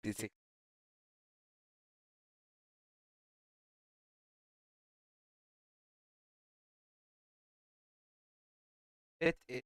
Bilsek. Evet.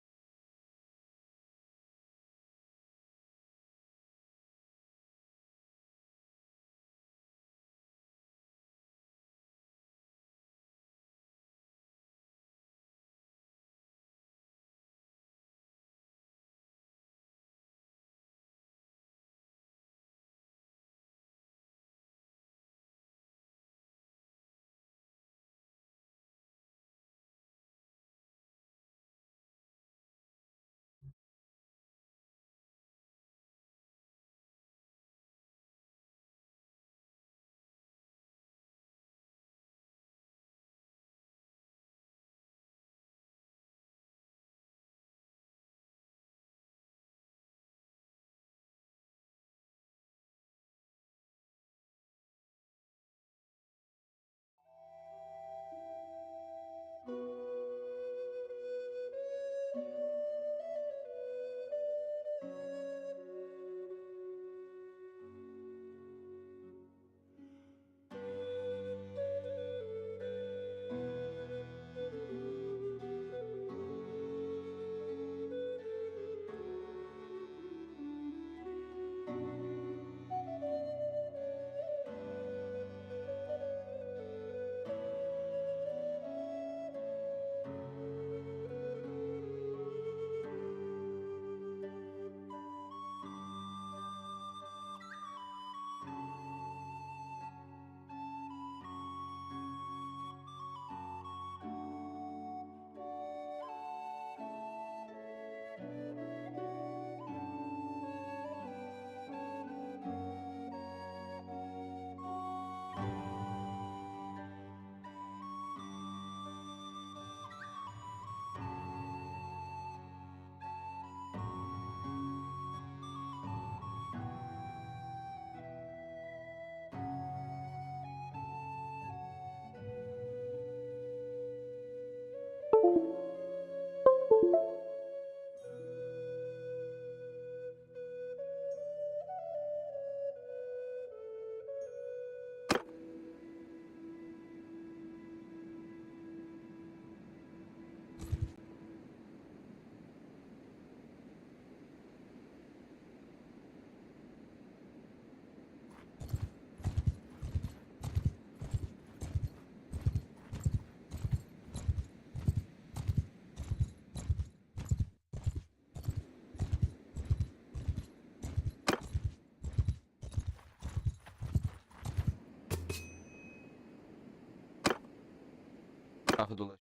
Ah dolaş.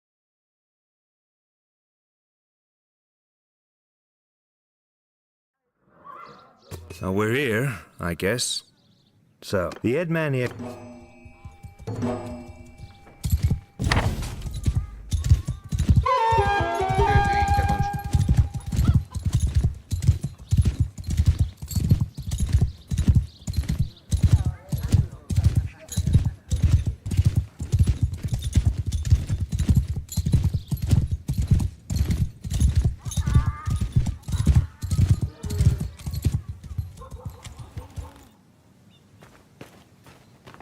We're here, I guess. So, the head man here...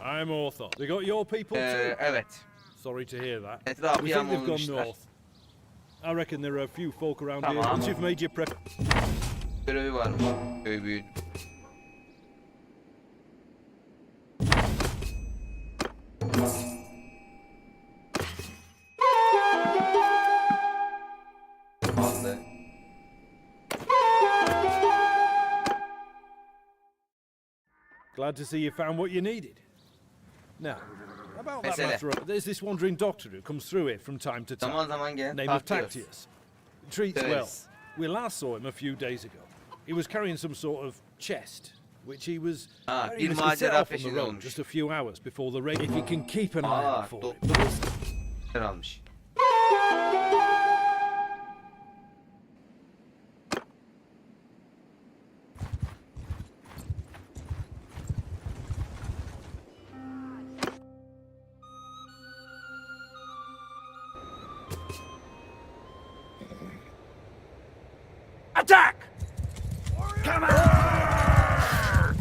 I'm Arthur. They got your people too? Evet. Sorry to hear that. Etrafı We think they've gone yağmalamışlar. north. I reckon there are a few folk around Tamam. here. Once you've made your prep... Görevi varmış. Köy büyüğün. Aldı. Glad to see you found what you needed. Now, about that Mesele. matter of... There's this wandering doctor who comes through here from time to time. Zaman zaman gelen Name of tartıyoruz. Tactius. Treats well. Severiz. We last saw him a few days ago. He was carrying some sort of chest, which he was Ha, very bir must set macera off on the peşinde road olmuş. just a few hours before the raid. If you can keep an eye Aa, out for him. doktor almış. Attack! Come on!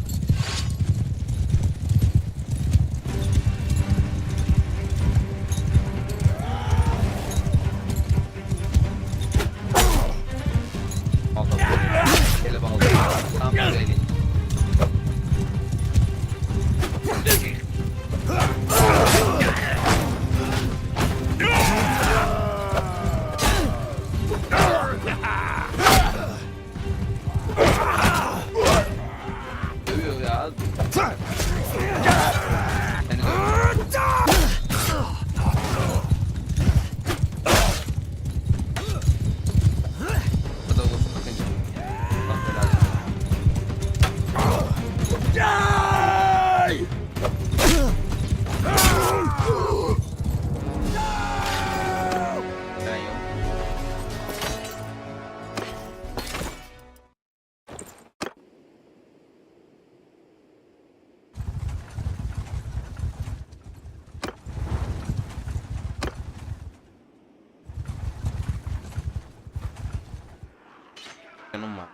Canım var.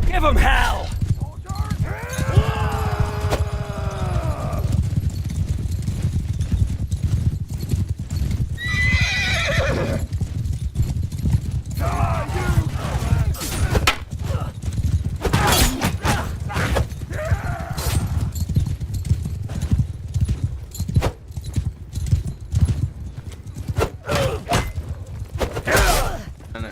Give him hell! Hani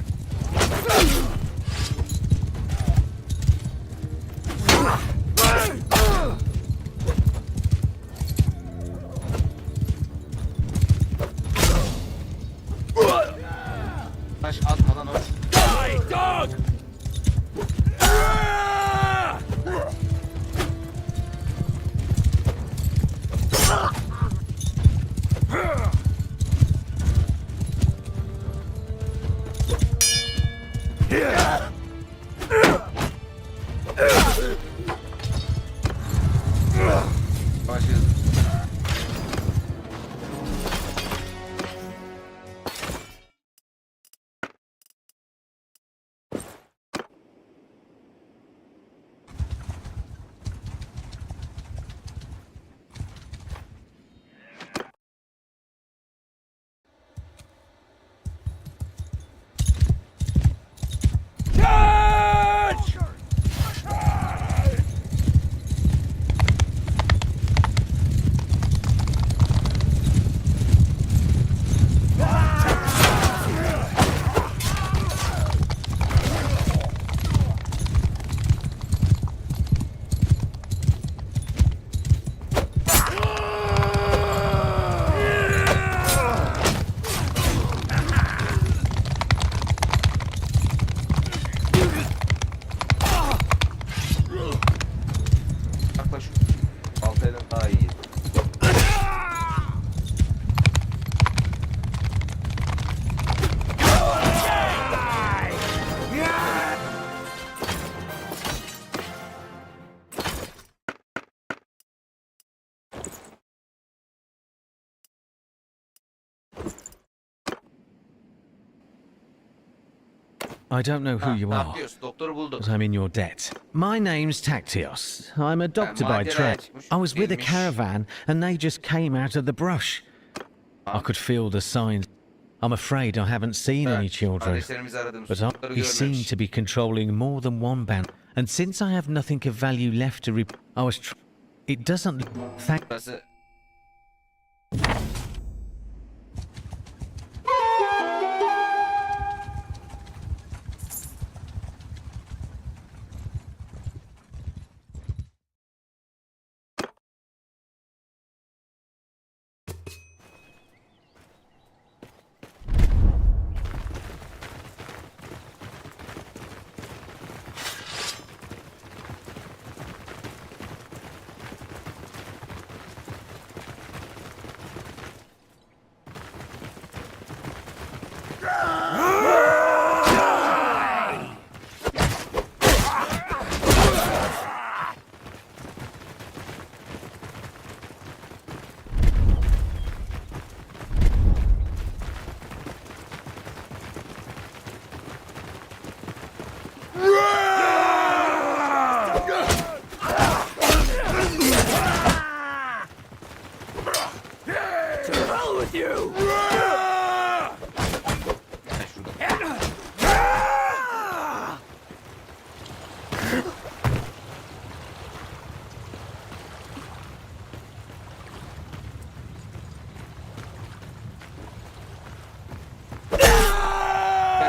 taş atmadan o. Die, dog! Başlıyoruz. Charge! Yaklaş. Baltayla daha iyi. I don't know who you Ne are, yapıyoruz? Doktoru bulduk. but I'm in your debt. My name's Tactios. I'm a doctor by maceraya trade. çıkmış, I was with a gelmiş. caravan and they just came out of the brush. I could feel the signs. I'm afraid I haven't seen any children, Kardeşlerimizi aradığımız but çocukları he seemed görmemiş. to be controlling more than one band. And since I have nothing of value left to I was it doesn't thank Burası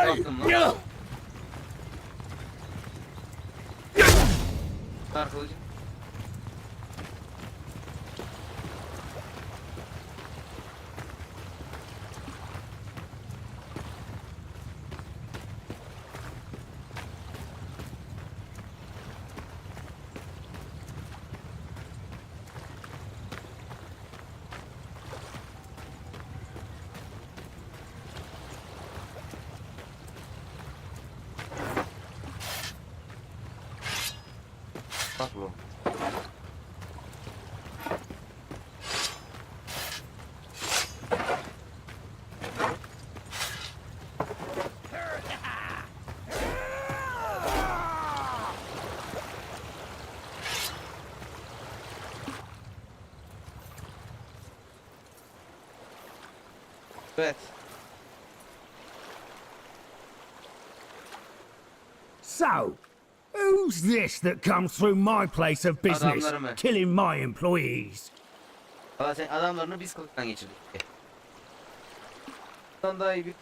attın lan. Ver kılıcı. Bak bu. Evet. So, who's this that comes through my place of business, Adamlarımı. killing my employees? Valla sen adamlarını biz kılıktan geçirdik. Bundan daha iyi bir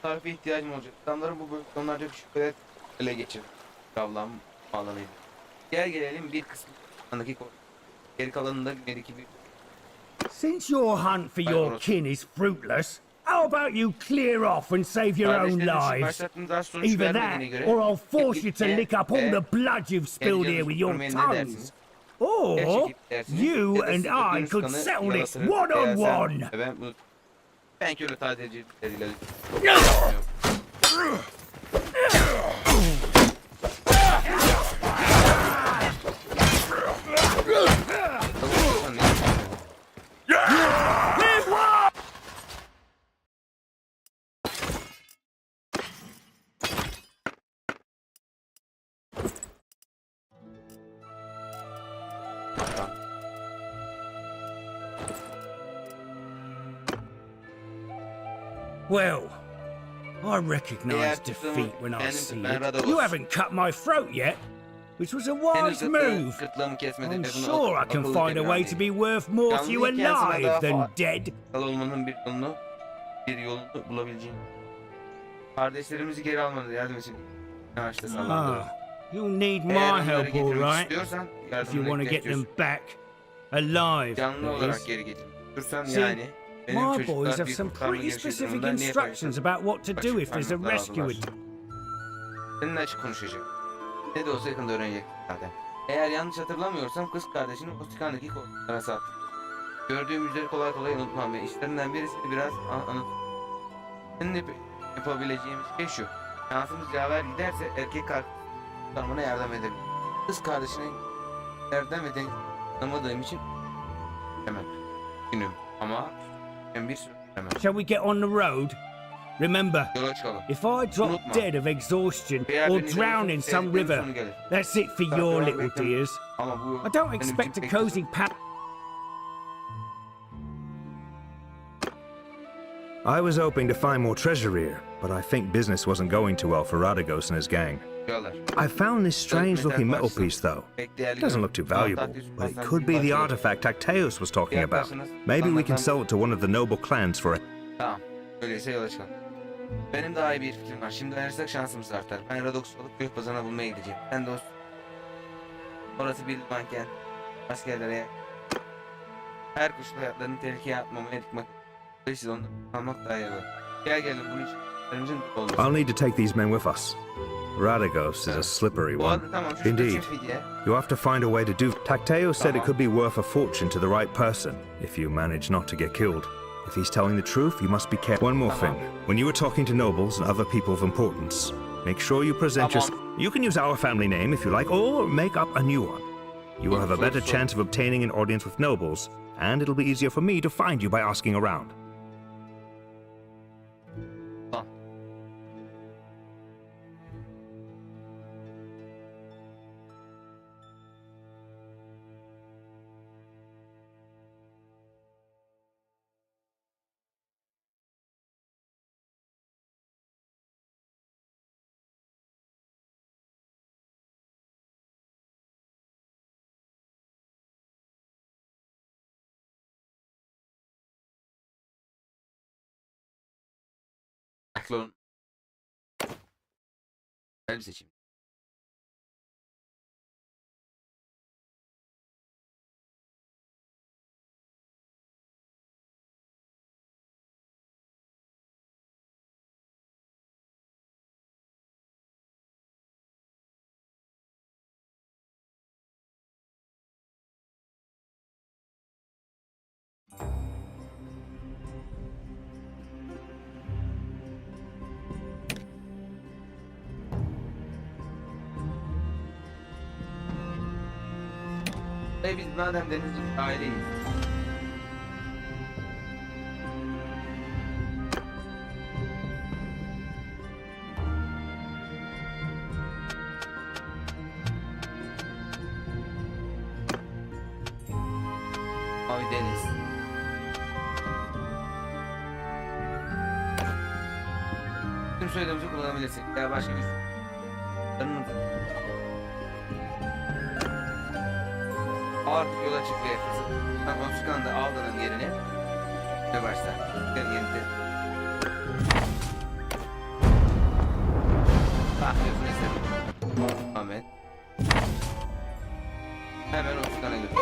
tarife ihtiyacım olacak. Adamların bu bölümde onlarca bir şüphede ele geçirdik. Kavlam bağlanıydı. Gelelim bir kısmındaki konu. Geri kalanında güneydeki bir... Since your hunt for your kin is fruitless, how about you clear off and save your own lives? Either that, or I'll force you to lick up all the blood you've spilled here with your tongues. Or you and I could settle this one-on-one. Ben köle tacircileriyle... Well, I recognize defeat when I see it. You haven't cut my throat yet, which was a wise move. I'm sure I can find a way to be worth more to you alive than dead. Olmanın bir yolunu bulabileceğim. Kardeşlerimizi geri almanıza yardım için. Ağaçta sallandırır. You'll need my help, all right, if you want to get them back alive. Canlı olarak geri getir. Dursan See, yani. My boys have some pretty specific instructions about what to do if there's a rescue. Seninle açık konuşacak. Ne de olsa yakında öğrenecek zaten. Eğer yanlış hatırlamıyorsam kız kardeşini Ostikandaki koltuklara sattı. Gördüğüm yüzleri kolay kolay unutmam ve işlerinden birisini biraz anlat. Seninle yapabileceğimiz şey şu. Şansımız yaver giderse erkek kurtarmana yardım ederim. Kız kardeşine yardım eden anlamadığım için hemen günüm ama ben bir sürü hemen. Shall we get on the road? Remember, Yola çıkalım. if I drop dead of exhaustion or drown in some river, that's it for your little dears. I don't expect a cozy pat. I was hoping to find more treasure here, but I think business wasn't going too well for Radagos and his gang. I found this strange-looking metal piece, though. It doesn't look too valuable, but it could be the artifact Tacteus was talking about. Maybe we can sell it to one of the noble clans for a... Tamam, öyleyse yola çıkalım. Benim daha iyi bir fikrim var. Şimdi ayrılsak şansımız artar. Ben Radox'u alıp göğüs pazarına bulmaya gideceğim. Sen dost. Orası bir limanken askerlere her koşulda hayatlarını tehlikeye atmamaya dikmek. Siz onu almak daha iyi olur. Gelin bunun için I'll need to take these men with us. Radagos is a slippery one. Indeed. You have to find a way to do... Tacteus said it could be worth a fortune to the right person, if you manage not to get killed. If he's telling the truth, you must be careful. One more thing. When you are talking to nobles and other people of importance, make sure you present yourself... You can use our family name if you like, or make up a new one. You will have a better chance of obtaining an audience with nobles, and it'll be easier for me to find you by asking around. Güzel bir seçim. Biz madem denizci aileyiz. Mavi deniz. Tüm söylediğimizi kullanabilirsin. Veya başka bir artık yola çık ve Oskan'da aldığının yerini ve başla. Yerinde. Bakıyorsun istedim. Ahmet. Hemen Oskan'a götür.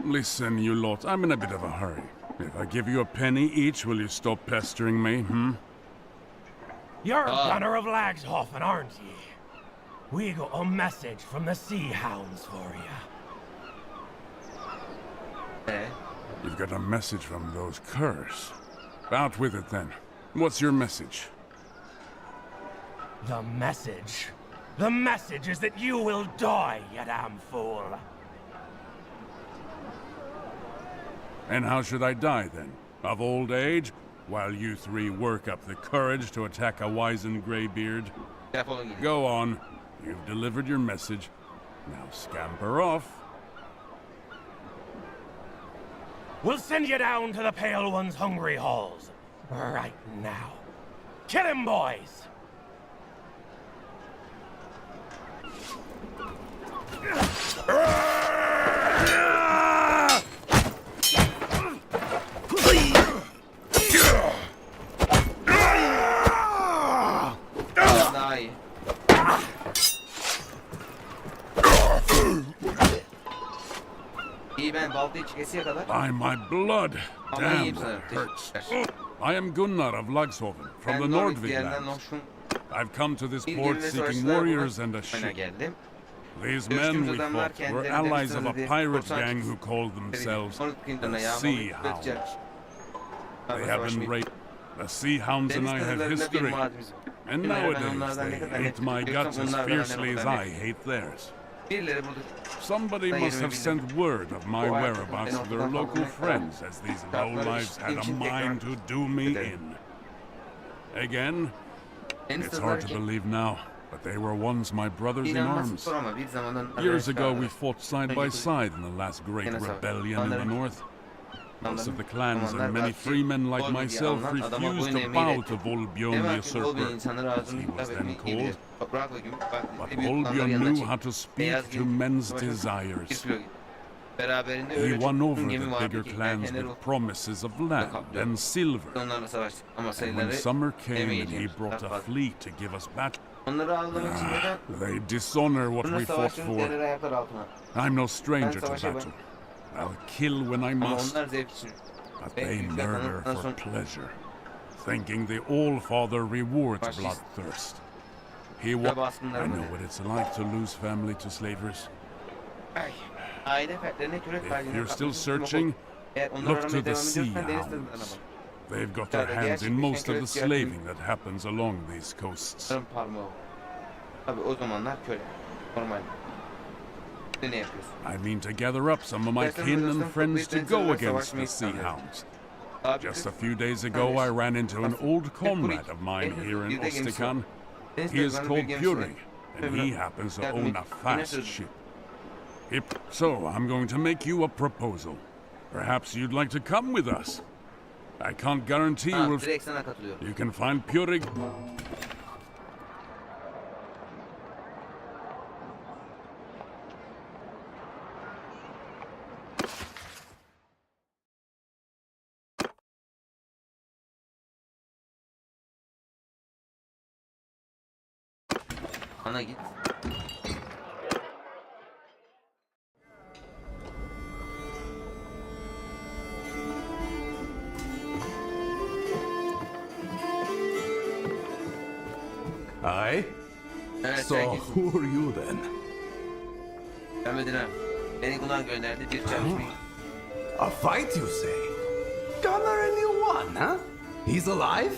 Listen, you lot, I'm in a bit of a hurry. If I give you a penny each, will you stop pestering me, You're Gunner of Lagshofen, aren't ye? We got a message from the Sea Hounds for you. You've got a message from those curs. Out with it, then. What's your message? The message? The message is that you will die, you damn fool. And how should I die, then? Of old age? While you three work up the courage to attack a wizened greybeard? Go on. You've delivered your message. Now scamper off. We'll send you down to the Pale One's hungry halls. Right now. Kill him, boys! Daha iyi. İyi ben baltayı çekesiye kadar. By my blood! Ama Damn, iyiyim that sanırım. hurts. Teşekkürler. I am Gunnar of Lagshoven, from the Ben Nordvig yerden lands. hoşum. I've come to this İlgili port ve seeking savaşçılar warriors bulmak and a için ship. geldim. These men Dövüştüğümüz we adamlar fought were kendilerine allies of a bir pirate korsan gang çetesi. who called themselves Kingdom'da the yağmalı Sea bir Hounds. çarşı. They have been raped. The Sea Hounds and Deniz I have kızlarında bir history. muadimiz var. And Bilmem ben nowadays onlardan ne they kadar hate nefret my ediyorsam guts as onlardan da ne fiercely as kadar I hate theirs. Birileri burada Somebody Ben must yerimi have bildim. sent word of my Bu whereabouts hayatım to beni their ortadan local kaldırmaya friends, as these Şartları lowlives had a için tekrar mind to do me ederim. in. Again, Deniz it's kızları hard to ki believe now, but they were once my brothers in inanması arms. zor ama bir zamanın Years ago, we fought side by side in the last great Yine savaş. rebellion in the Onların- north. Most of the Onların clans zamanlar and many belki free men like Volby diye myself alınan adama refused boyun to eğmeyi bow to Volbjörn Ne the var ki Volby'nin usurper. insanları ağzını He was hitap then etmeyi called. bilir. Toprakla gibi But büyük planları Volbjörn yanına knew çek. how to speak Beyaz to gemi men's savaşın desires. bir kilo gibi. Beraberinde He öyle won çok over gemi the vardı bigger ki clans erkenleri with promises of land and silver. onlarla savaştık ama And when sayıları summer came and he demeyeceğimiz brought kadar a fazla. fleet to give us battle, Onları ağırlamak için neden? they dishonor what Bununla we fought savaştığımız for. yerleri ayaklar altına. I'm no stranger to savaşa battle. I'll kill when I Ama must, onlar zevk için. but En they büyük murder yakanın for son pleasure, thinking the All-Father rewards Fascist. bloodthirst. He ve wa- I baskınları know mı? what it's like to lose family to slavers. Ay. Aile fertlerine kürek If haline you're still katmış bir smoke. searching, Eğer onları look to aramaya the devam Sea ediyorsan deniz tadına Hounds. bak. They've got their hands in most of the slaving that happens along these coasts. Sarım parmağı. Tabi o zamanlar köle. Normal. Sen ne yapıyorsun? I mean to gather up some of my kin and friends to go against the Sea Hounds. Abi Just kız, a few days ago, I ran into an old comrade of mine here in Ostikan. deniz He is tadına bir called gemisi Puri, var. and he happens to own a fast ship. So, I'm going to make you a proposal. Perhaps you'd like to come with us. I can't guarantee you Ha, will... direkt sana katılıyorum. You can find Puri... Ana git. Aye? Evet So, sen git. who are you then? Ben Bedirem. Beni Gunnar gönderdi bir çalışmayı. A fight, you say? Gunnar and you won, huh? He's alive?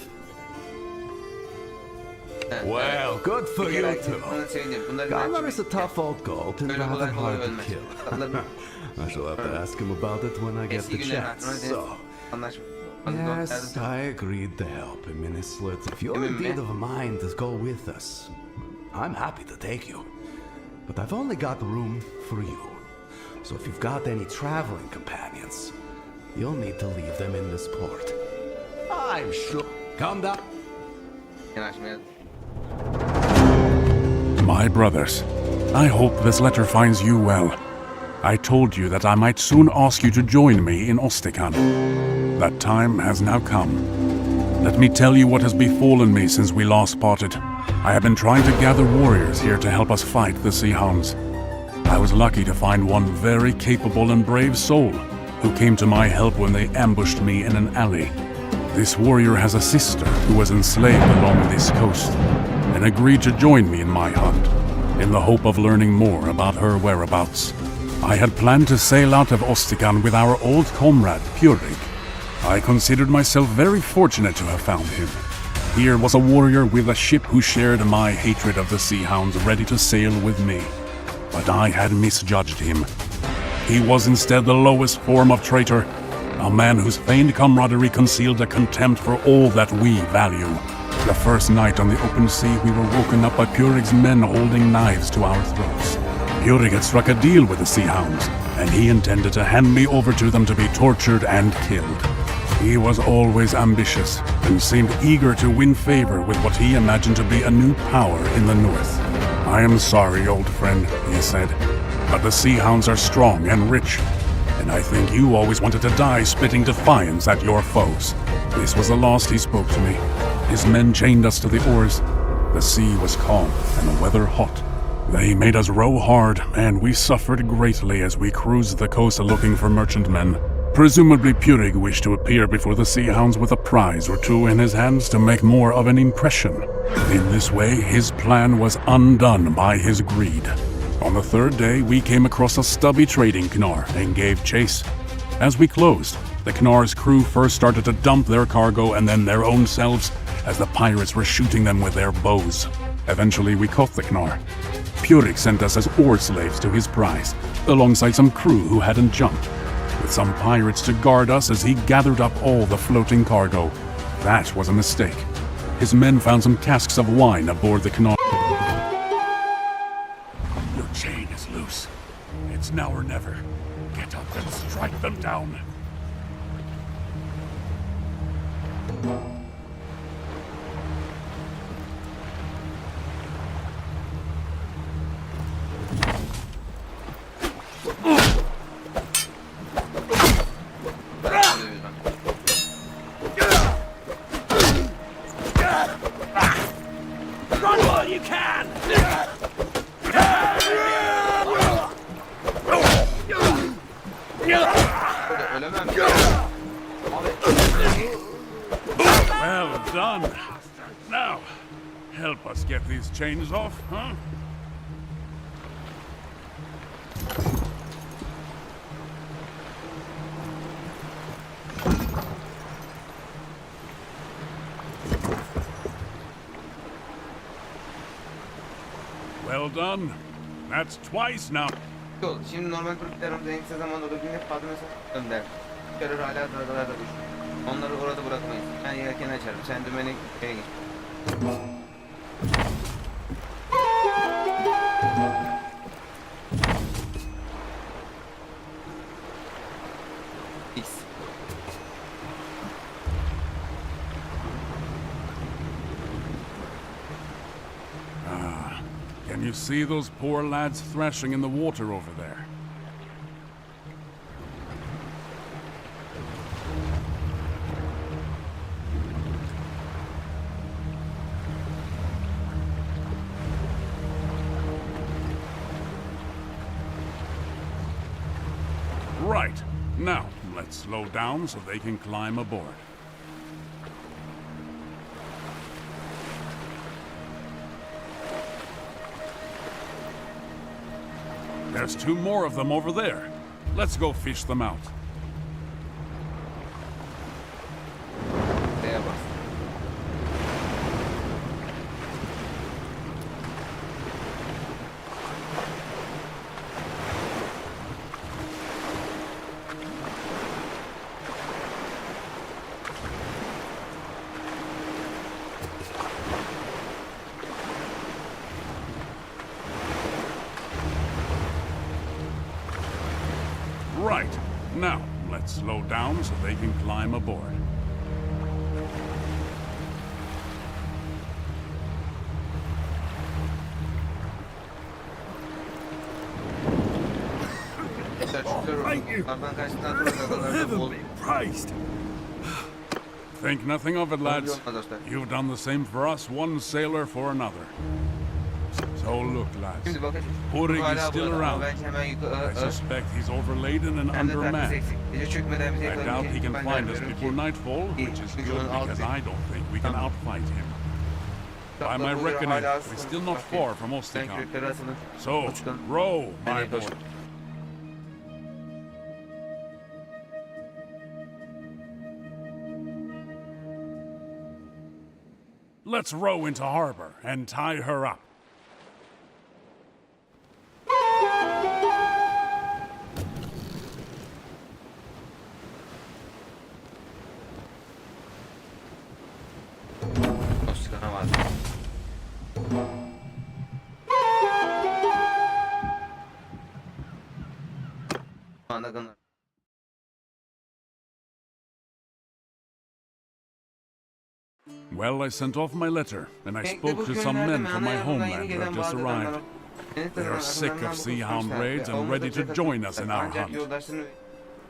Well, good for you too. Buna sevindim. Bunları Gunnar ben is a tough old goat and Öyle rather kolay kolay hard to ölmez. kill. Hatırladın mı? I shall have to ask him about it when I get Eski the günlerin chance. hatırına So, anlaşma. yes, I agreed to help him in his slit. If you're indeed of a mind to go with us, I'm happy to take you. But I've only got room for you. So if you've got any traveling companions, you'll need to leave them in this port. I'm sure. Come down. Yanaşmaya. My brothers, I hope this letter finds you well. I told you that I might soon ask you to join me in Ostikan. That time has now come. Let me tell you what has befallen me since we last parted. I have been trying to gather warriors here to help us fight the Sea Hounds. I was lucky to find one very capable and brave soul who came to my help when they ambushed me in an alley. This warrior has a sister who was enslaved along this coast and agreed to join me in my hunt, in the hope of learning more about her whereabouts. I had planned to sail out of Ostikan with our old comrade, Purig. I considered myself very fortunate to have found him. Here was a warrior with a ship who shared my hatred of the Sea Hounds, ready to sail with me. But I had misjudged him. He was instead the lowest form of traitor, a man whose feigned camaraderie concealed a contempt for all that we value. The first night on the open sea, we were woken up by Purig's men holding knives to our throats. Purig had struck a deal with the Sea Hounds, and he intended to hand me over to them to be tortured and killed. He was always ambitious, and seemed eager to win favor with what he imagined to be a new power in the north. I am sorry, old friend, he said, but the Sea Hounds are strong and rich, and I think you always wanted to die spitting defiance at your foes. This was the last he spoke to me. His men chained us to the oars. The sea was calm and the weather hot. They made us row hard, and we suffered greatly as we cruised the coast looking for merchantmen. Presumably Purig wished to appear before the Sea Hounds with a prize or two in his hands to make more of an impression. In this way, his plan was undone by his greed. On the third day, we came across a stubby trading Knar and gave chase. As we closed, the Knar's crew first started to dump their cargo and then their own selves, as the pirates were shooting them with their bows. Eventually, we caught the Knar. Purig sent us as oar slaves to his prize, alongside some crew who hadn't jumped, with some pirates to guard us as he gathered up all the floating cargo. That was a mistake. His men found some casks of wine aboard the Knar. Your chain is loose. It's now or never. Get up and strike them down. Run while you can! Ölemem. Well done. Now, help us get these chains off, huh? Well done. That's twice now. Yol. Şimdi normal Türklerimde en kısa zamanda olabildiğinde fazla mesaj gönder. Terör hala adalara düştü. Onları orada bırakmayız. Ben yelken açarım. Sen dümeni geç. X. Can you see those poor lads thrashing in the water over there? Right. Now, let's slow down so they can climb aboard. There's two more of them over there. Let's go fish them out. D'ye bas. Now, let's slow down so they can climb aboard. Thank you. Heaven be praised. Think nothing of it, lads. You've done the same for us, one sailor for another. So look, lads. Purig is still around. I suspect he's overladen and undermanned. I doubt he can find us before nightfall, which is good because I don't think we can outfight him. By my reckoning, we're still not far from Ostikon. So, row, my boy. Let's row into harbor and tie her up. Well, I sent off my letter, and I spoke to some men from my homeland who have just arrived. They are sick of sea hound raids and ready to join us in our hunt.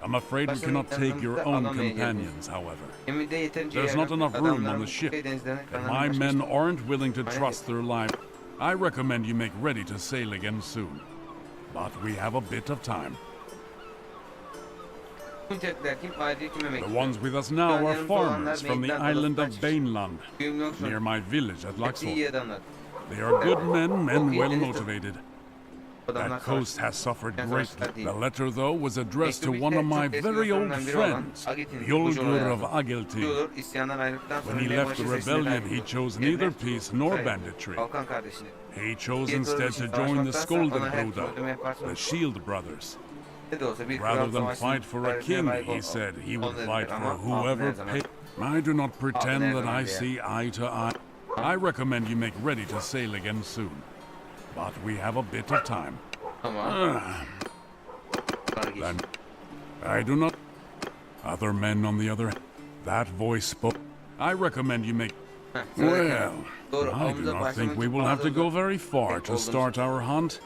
I'm afraid we cannot take your own companions, however. There's not enough room on the ship, and my men aren't willing to trust their lives. I recommend you make ready to sail again soon. But we have a bit of time. The ones with us now are farmers from the island of Banerlord, near my village at Laxor. They are good men and well motivated. That coast has suffered greatly. The letter, though, was addressed to one of my very old friends, Yolgur of Agelti. When he left the rebellion, he chose neither peace nor banditry. He chose instead to join the Skoldenbruder, the Shield Brothers. Rather than fight for a king, he said he would fight for whoever paid. I do not pretend that I see eye to eye. I recommend you make ready to sail again soon. But we have a bit of time. Then, I do not... Other men on the other... That voice spoke... I recommend you make... Well, I do not think we will have to go very far to start our hunt.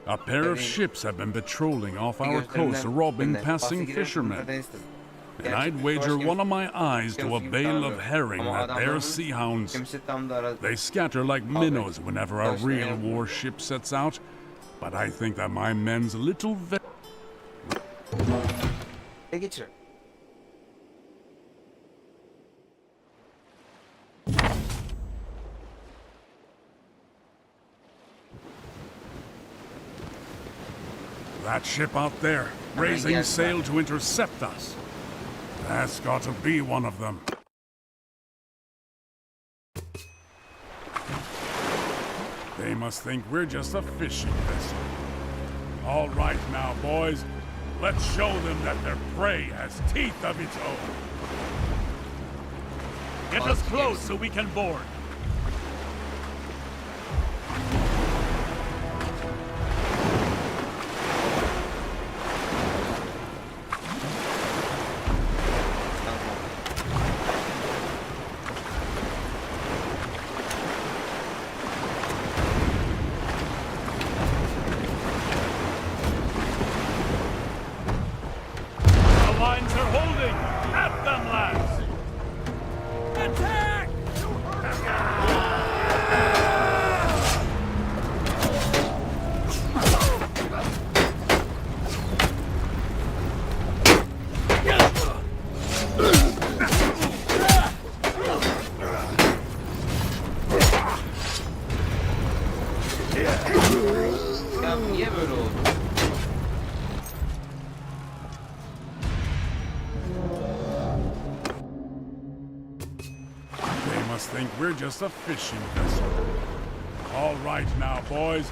A pair of ships have been patrolling off our coast, robbing passing fishermen. And I'd wager one of my eyes to a bale of herring that they're sea hounds. They scatter like minnows whenever a real warship sets out, but I think that my men's little That ship out there, raising sail to intercept us. That's got to be one of them. They must think we're just a fishing vessel. All right now, boys. Let's show them that their prey has teeth of its own. Get us close so we can board. We're just a fishing vessel. All right now, boys.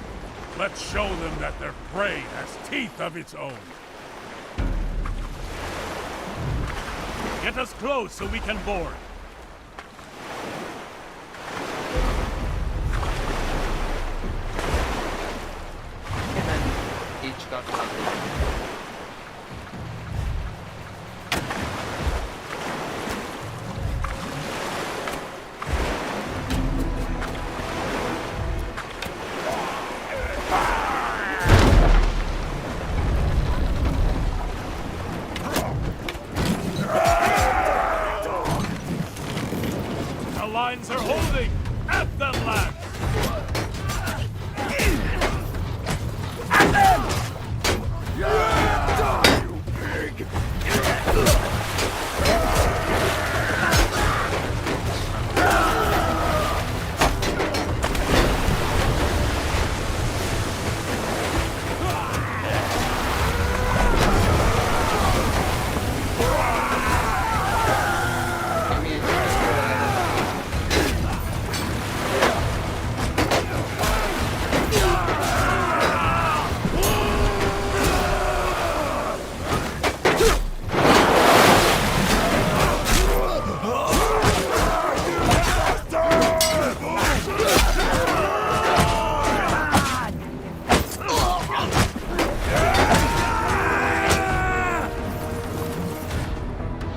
Let's show them that their prey has teeth of its own. Get us close so we can board. lines are holding! At them, lads! At them! Die, you pig!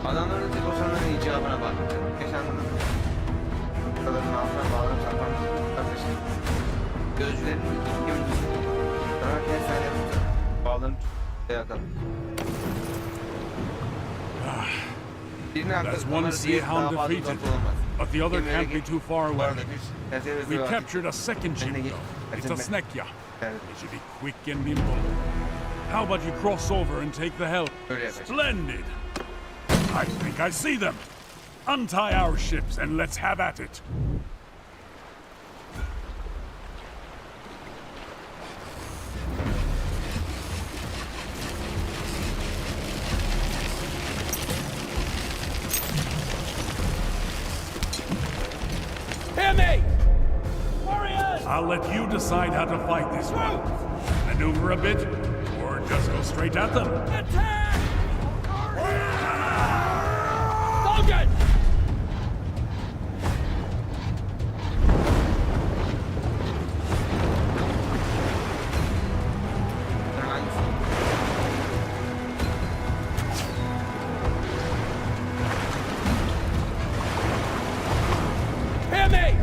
Adamların deposunların icabına bak. Geçen kadının altına bağlanıp saklanmış. Kardeşim. Gözcülerin iki müdüsü. Sonra keser yapacak. Bağlanıp yakalım. That's one sea hound defeated, but the other can't be too far away. We captured a second ship, though. It's a Snekya. It should be quick and nimble. How about you cross over and take the helm? Splendid! I think I see them. Untie our ships and let's have at it. Hear me! Warriors! I'll let you decide how to fight this one. Maneuver a bit, or just go straight at them. Attack! Falcon! Hear me!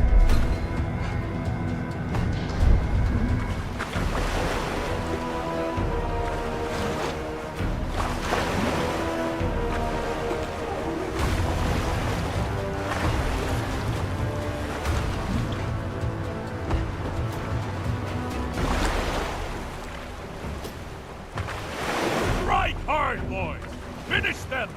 Strike hard, boys! Finish them!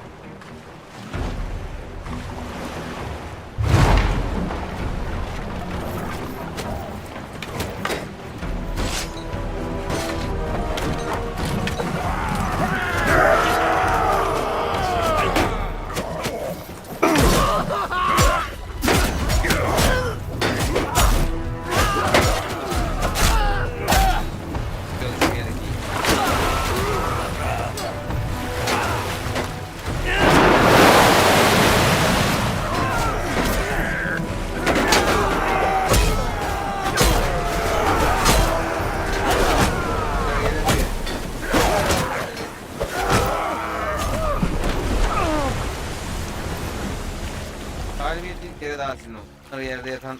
Galibiyet bir kere daha sizin oldu. Bunları yerde yatan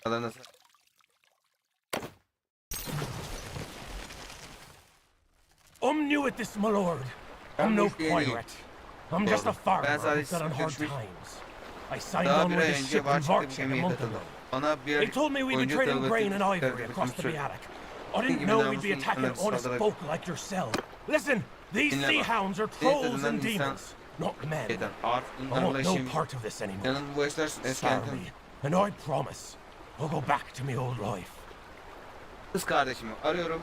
kalanı. I'm new at this, my lord. I'm no pirate. I'm just a farmer who fell on hard times. I signed Daha on bir with ay the önce ship in başka bir Varchek a gemiye month katıldım. ago. Bana bir They told me we'd be oyuncu trading grain and daveti ivory across the konuşuyor. Biatic. I didn't know we'd be attacking honest folk like yourself. Listen, these Dinle sea bak. hounds are Senin trolls tarafından and insan demons, not men. şeyden, ağır I bunlarla want no işim. part of this anymore. Yanın bu işler Spare eskiden me, and I promise I'll go back to my old life. kız kardeşimi arıyorum.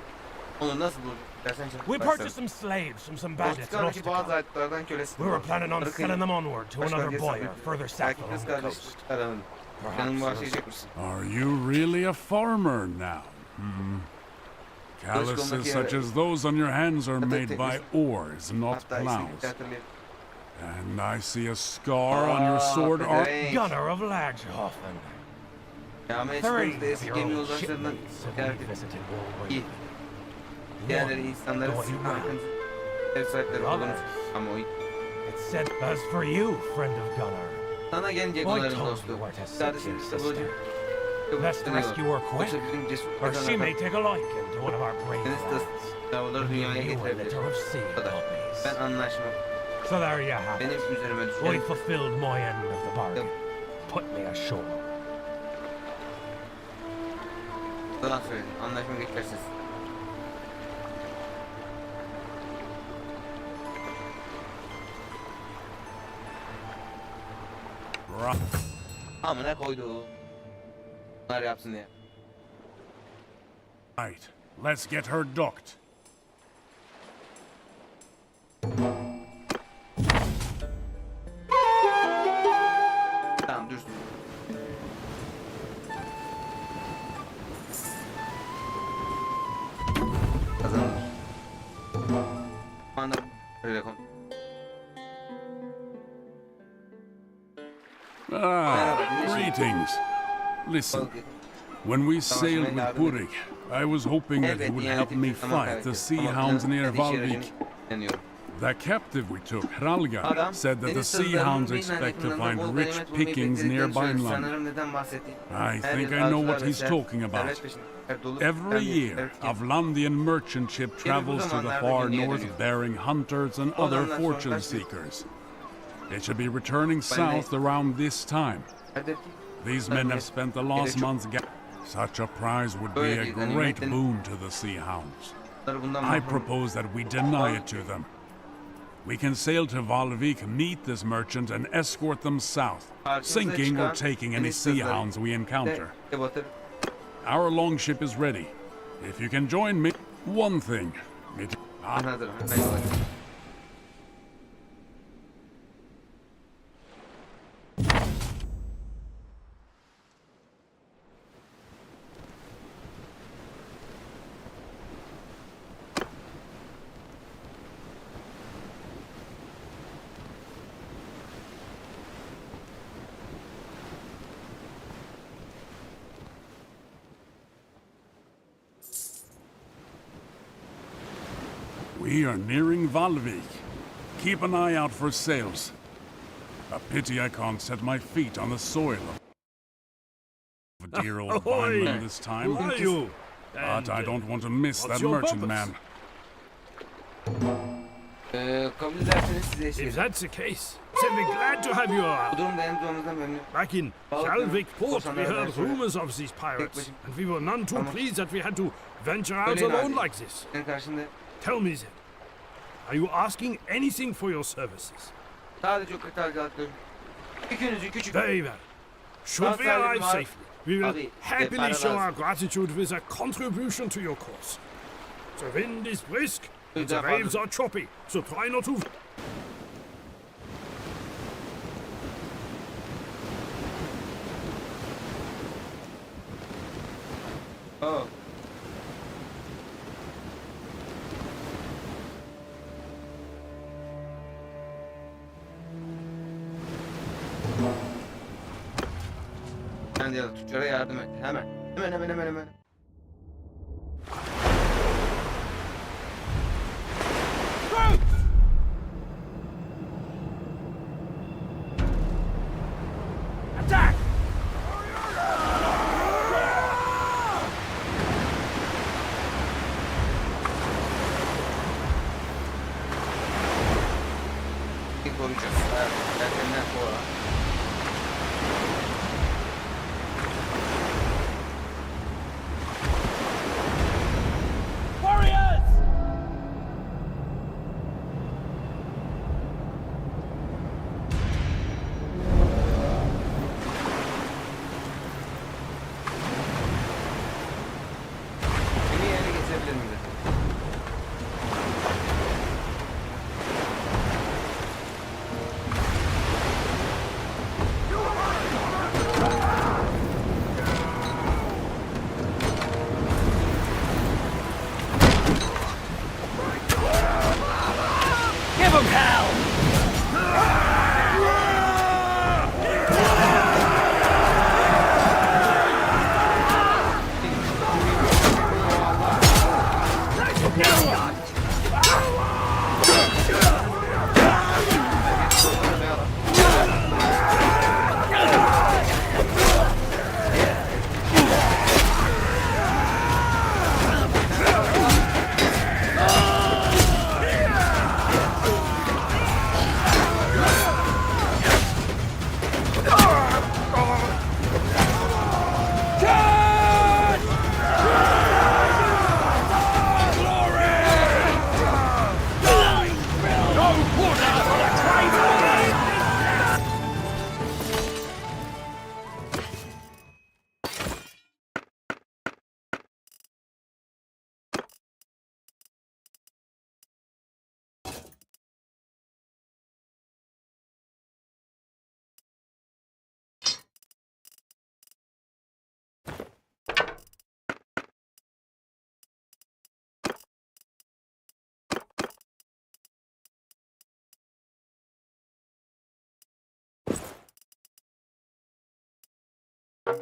Onu nasıl buldun? Dersen çok We purchased some slaves from some bandits in Ostika'daki bazı Ostica. ayetlerden kölesi. We were planning on selling them onward to another buyer further south Belki kız along the kardeş coast. aranın. Yanımı başlayacak mısın? Are you really a farmer now? Calluses such as those on your hands are made by oars, not Hatta plows. ismini hatırlayayım. And I see a scar on your sword arm. Gunner of Laghofen. Kıyamet Three çıkıntıda of eski your gemi old yoldaşlarından shipmates have ziyaret been visited İyi. Wolverine. Diğerleri insanları Going sıkma well. hakkınız. Ev sahipleri olunuz. Ama o It said, as for you, friend of Gunner, sana gelecek I onların told dostu. you where to seek Kardeşim your işte bu sister. Best rescue her quick, Yoksa bizim cesur or she may kazanlardan take a liking to one of our brave deniz lads. yavruları dünyaya You a getirebilir. litter of sea Bu kadar. puppies. Ben anlaşmam. So there you have it. Benim üzerime I düşen fulfilled my end of the bargain. put me ashore. Yalan söyledin. Anlaşma geçersiz. Amına koydu. Bunlar yapsın diye. Right. Let's get her docked. Tamam dursun. Kazanılır. Şu anda öyle konu. Greetings. Listen, when we sailed with Burik, I was hoping that he would help me fight the sea hounds near Valvik. The captive we took, Hralga, said that the sea hounds expect to find rich pickings near Banerlord. I think I know what he's talking about. Every year, a Vlandian merchant ship travels to the far north bearing hunters and other fortune seekers. It should be returning south around this time. These men have spent the last months Such a prize would be a great boon to the sea hounds. I propose that we deny it to them. We can sail to Valvik, meet this merchant, and escort them south, sinking or taking any sea hounds we encounter. Our longship is ready. If you can join me, one thing. We are nearing Valvik. Keep an eye out for sails. A pity I can't set my feet on the soil of a dear old Vineland this time. Who are you? But I don't want to miss that your merchant purpose? man. Kabul ederseniz size eşlik If that's the case, then we're glad to have you Bu around. durumda yanımda olmanızdan memnunum. Back in Shalvik port, we heard rumors of these pirates, and we were none too pleased that we had to venture out alone like this. Senin karşında Tell me then, are you asking anything for your services? sadece o kötü algılatları. İkinizi küçük. Very well. Should we arrive safely, we will happily show our gratitude with a contribution to your cause. The wind is brisk, and the waves are choppy, so try not to... Oh. Sen de tüccara yardım et. Hemen. Hemen. Attack! Koruyacağız. Erkenden sonra. There's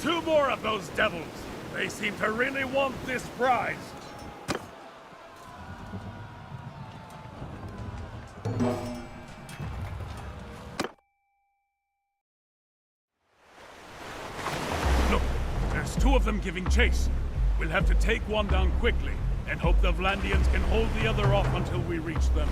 2 more of those devils. They seem to really want this prize. Look, there's 2 of them giving chase. We'll have to take one down quickly and hope the Vlandians can hold the other off until we reach them.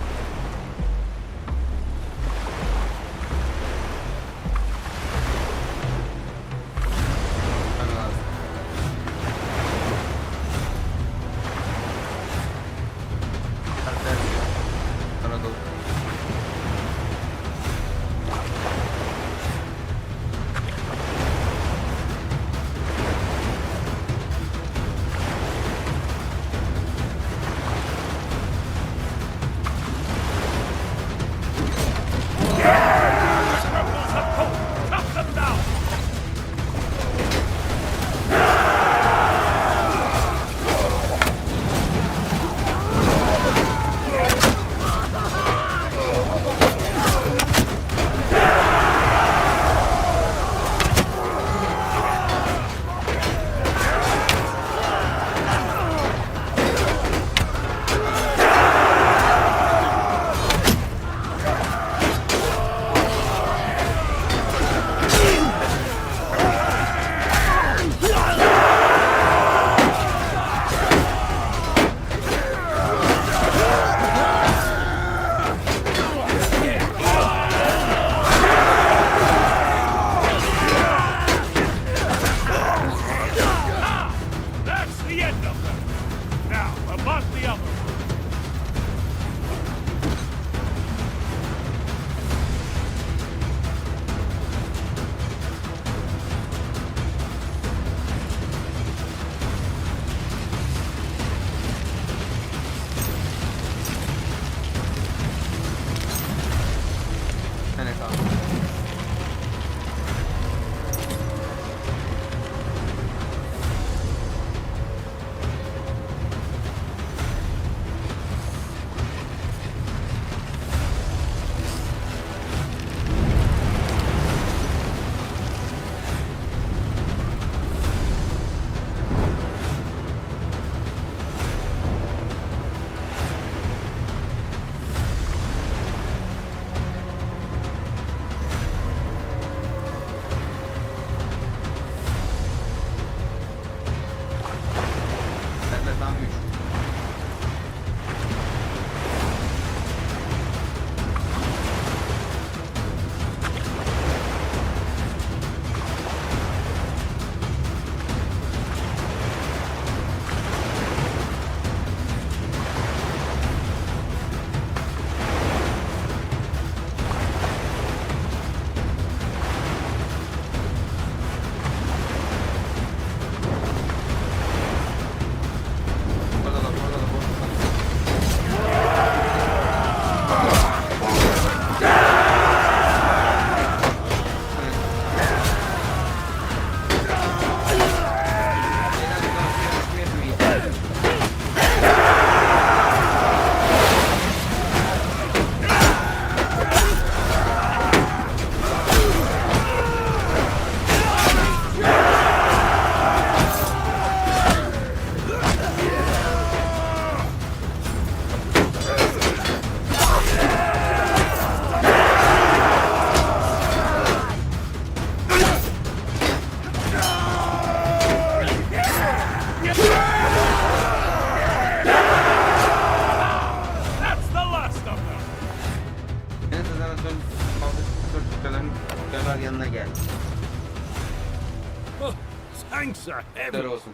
Thanks a heaven. olsun.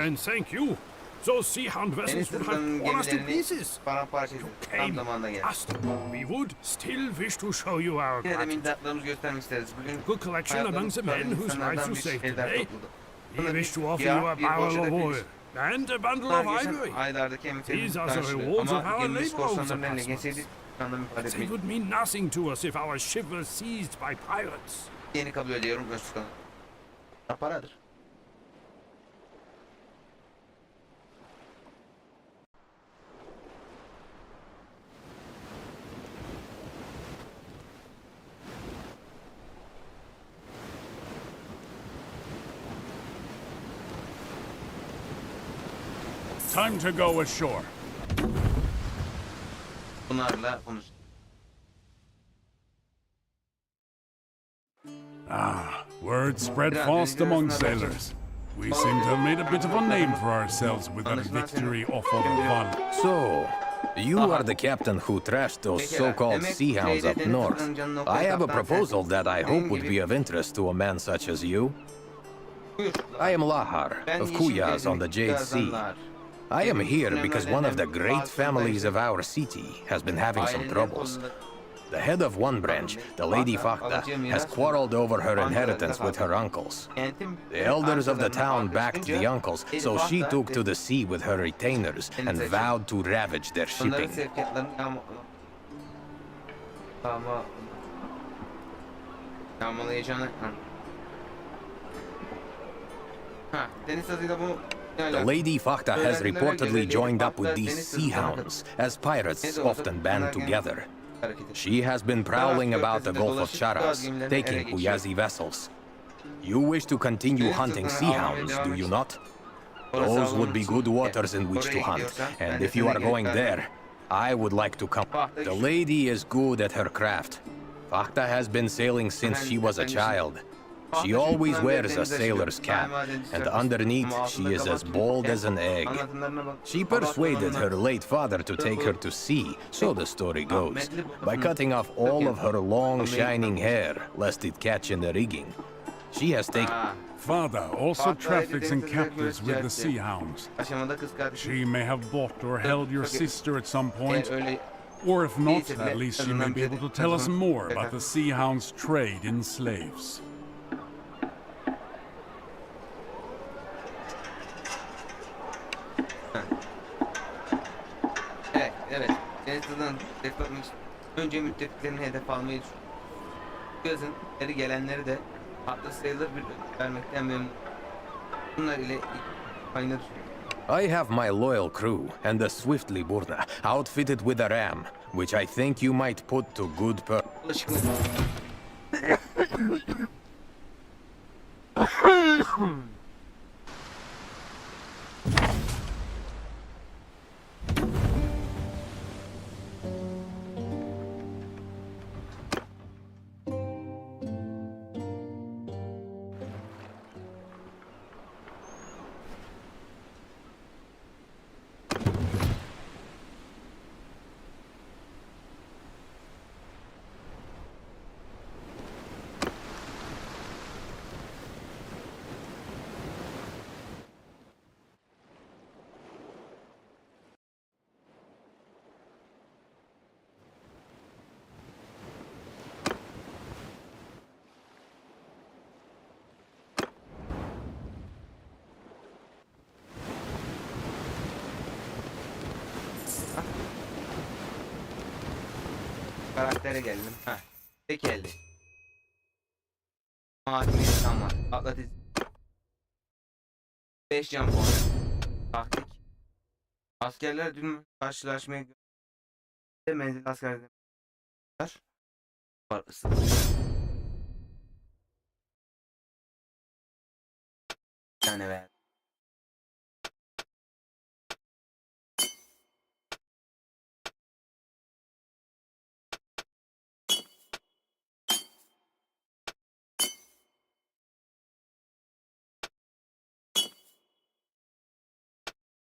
And thank you. Those sea hound vessels would have torn us to pieces. Paramparça You tam came zamanında geldi. past. We would still wish to show you our Yine de gratitude. minnetlerimizi göstermek isteriz. Bugün Good collection among the men whose lives you saved today. We topladık. wish to offer Ya, you a bir barrel boşa of da oil. bir And a bundle Bunlar of geçen ivory. aylardaki emeklerimiz These are the karşılığı. rewards of Ama our gemimiz labor over the korsanların eline past geçseydi months. anlamı ifade It etmeyi would mean nothing to us if our ship was seized by pirates. yeni kabul ediyorum Öztürk'ü. Paradır. Time to go ashore. Bunlarla konuş. Word spread fast among sailors. We seem to have made a bit of a name for ourselves with that victory off of Val. So, you are the captain who trashed those so-called sea hounds up north. I have a proposal that I hope would be of interest to a man such as you. I am Lahar, of Kuyaz on the Jade Sea. I am here because one of the great families of our city has been having some troubles. The head of one branch, the Lady Fakta, has quarreled over her inheritance with her uncles. The elders of the town backed the uncles, so she took to the sea with her retainers and vowed to ravage their shipping. The Lady Fakta has reportedly joined up with these sea hounds, as pirates often band together. She has been prowling about the Gulf of Charas, taking Kuyazi vessels. You wish to continue hunting sea hounds, do you not? Those would be good waters in which to hunt, and if you are going there, I would like to come. The lady is good at her craft. Fakta has been sailing since she was a child. She always wears a sailor's cap, and underneath she is as bold as an egg. She persuaded her late father to take her to sea, so the story goes, by cutting off all of her long shining hair, lest it catch in the rigging. She has taken... Father also traffics in captives with the sea hounds. She may have bought or held your sister at some point, or if not, at least she may be able to tell us more about the sea hounds' trade in slaves. Evet. Denizli'den deflatmak için önce müttefiklerini hedef almayı düşünüyorum. Bu yazın ileri gelenleri de haklı sayılır bir ödül vermekten memnun. Bunlar ile kaynadı. I have my loyal crew and the Swiftly Burna, outfitted with a ram, which I think you might put to good purpose. Karaktere geldim. Heh. Tek elde. Hakimiyet tam var. Atlatıcı. 5 can puanı. Taktik. Askerler dün karşılaşmaya göre menzil askerler var. Isı. Bir tane ver.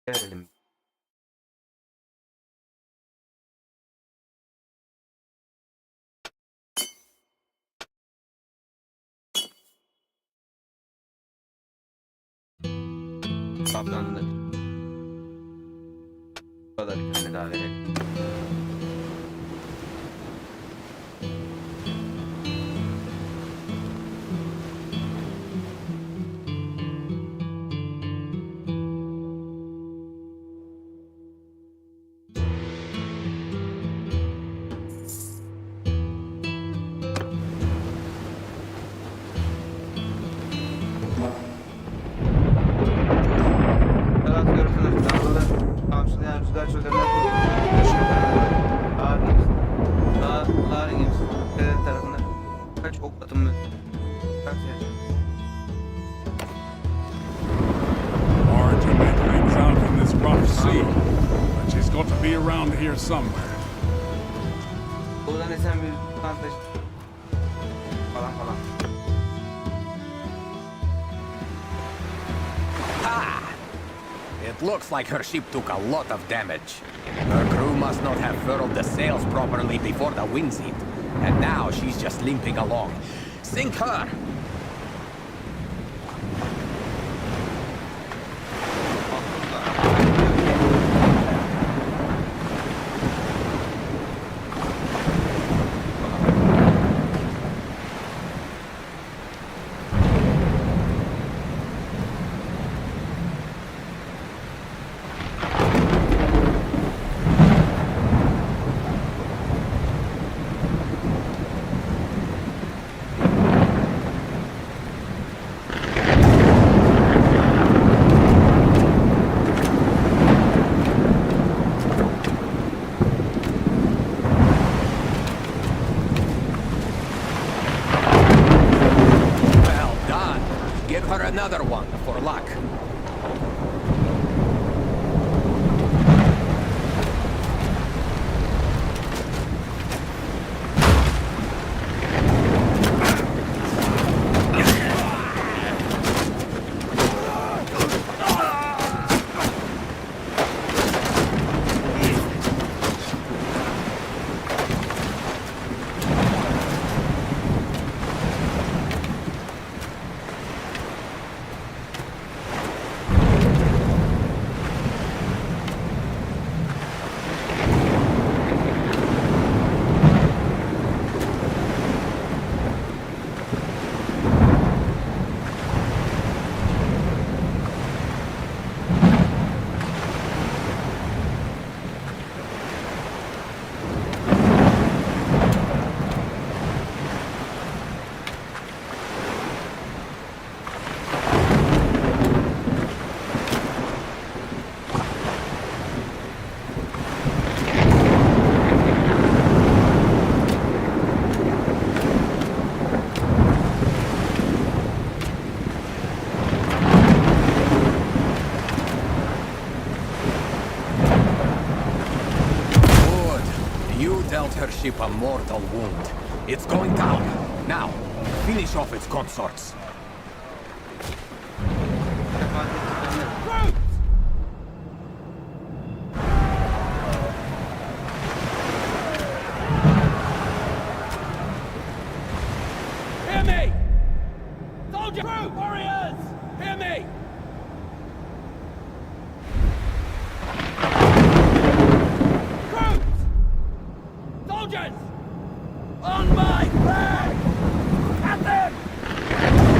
Verelim. Kaptanlık. Bu kadar bir tane daha verelim. rüzgar çöllerine Dağların gemisi. Kaleler tarafında kaç ok atımlı. Hard to make things out in this rough sea, but she's got to be around here somewhere. Buradan esen bir kantaş falan falan. Ha! It looks like her ship took a lot of damage. Her crew must not have furled the sails properly before the winds hit. And now she's just limping along. Sink her! Another one for luck. Dealt her ship a mortal wound. It's going down. Now, finish off its consorts. Hear me! Soldier crew! Warriors! Hear me! Soldiers! On my flag! At them!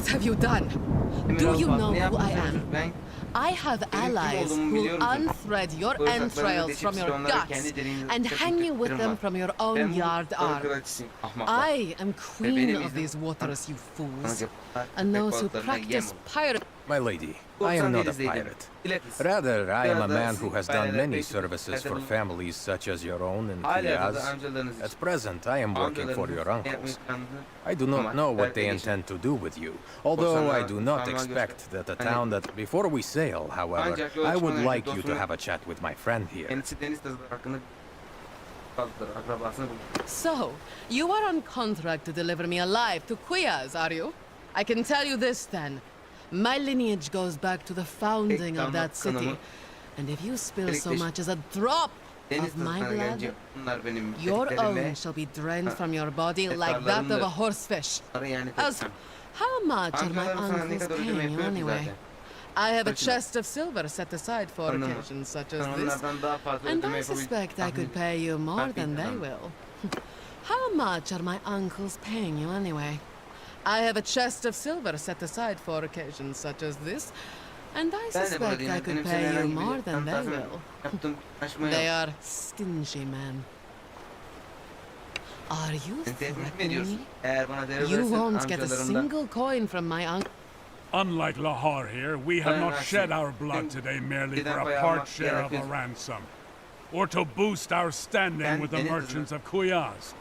have you done? Do you know who I am? I have allies who will unthread your entrails from your guts and hang you with them from your own yard arm. I am queen of these waters, you fools. And those who practice pirate... My lady, I am not a pirate. Rather, I am a man who has done many services for families such as your own and Kuyaz. At present, I am working for your uncles. I do not know what they intend to do with you, although I do not expect that a town that... Before we sail, however, I would like you to have a chat with my friend here. So, you are on contract to deliver me alive to Kuyaz, are you? I can tell you this then. My lineage goes back to the founding of that city. And if you spill so much as a drop of my blood, your own shall be drained from your body like that of a horsefish. How much are my uncles paying you anyway? I have a chest of silver set aside for occasions such as this, and I suspect I could pay you more than they will. How much are my uncles paying you anyway? I have a chest of silver set aside for occasions such as this, and I suspect I could pay you more than they will. They are stingy men. Are you threatening me? You won't get a single coin from my uncle. Unlike Lahar here, we have not shed our blood today merely for a part share of a ransom, or to boost our standing with the merchants of Kuyaz.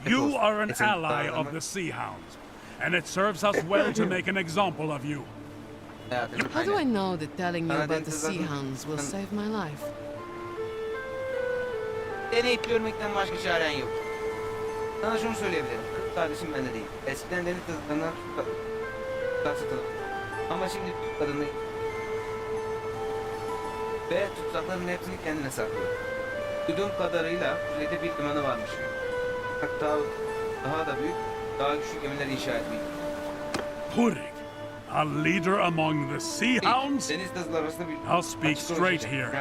You are an ally of the Sea Hounds, and it serves us well to make an example of you. How do I know that telling you about the Sea Hounds will save my life? Deneyip görmekten başka çaren yok. Sana şunu söyleyebilirim. Kız kardeşim bende değil. Eskiden deniz kızlarından satılır. Ama şimdi kadını ve tutsakların hepsini kendine saklıyor. Duyduğum kadarıyla kuzeyde bir limanı varmış. Hatta daha da büyük, daha güçlü gemiler inşa etmeyi. Purik, a leader among the Sea Hounds? I'll speak straight here.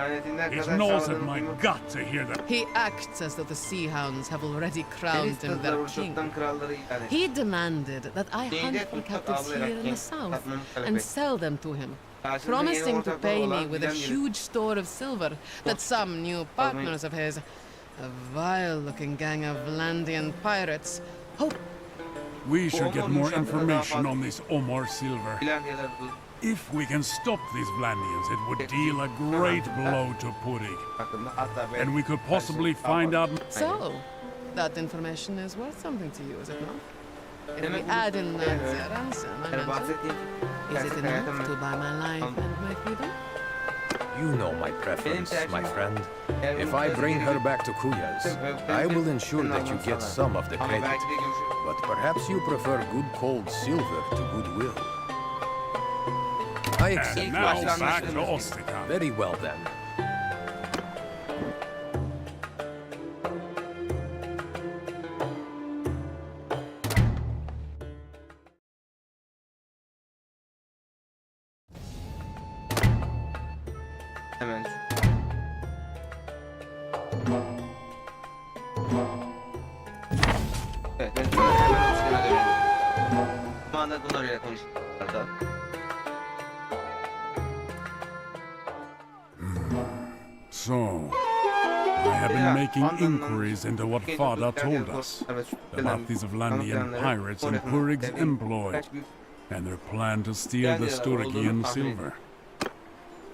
It gnaws at my gut to hear that. He acts as though the Sea Hounds have already crowned him their king. He demanded that I hunt for captives here in the south and sell them to him, promising to pay me with a huge store of silver that some new partners of his, a vile-looking gang of Vlandian pirates, hope. We should get more information on this Omar silver. If we can stop these Vlandians, it would deal a great blow to Purik. And we could possibly find out... So, that information is worth something to you, is it not? If we add in that ransom I mentioned, is it enough to buy my life and my freedom? You know my preference, my friend. If I bring her back to Kuyaz, I will ensure that you get some of the credit. But perhaps you prefer good cold silver to goodwill. I accept. And now back to Ostikan. Very well then. Hemen. Evet, ben hemen Ostikan'a dönelim. Şu anda Gunnar ile konuşuyorlar. So, I have been making inquiries into what Fada told us about these Vlandian pirates in Purig's employ and their plan to steal the Sturgian silver.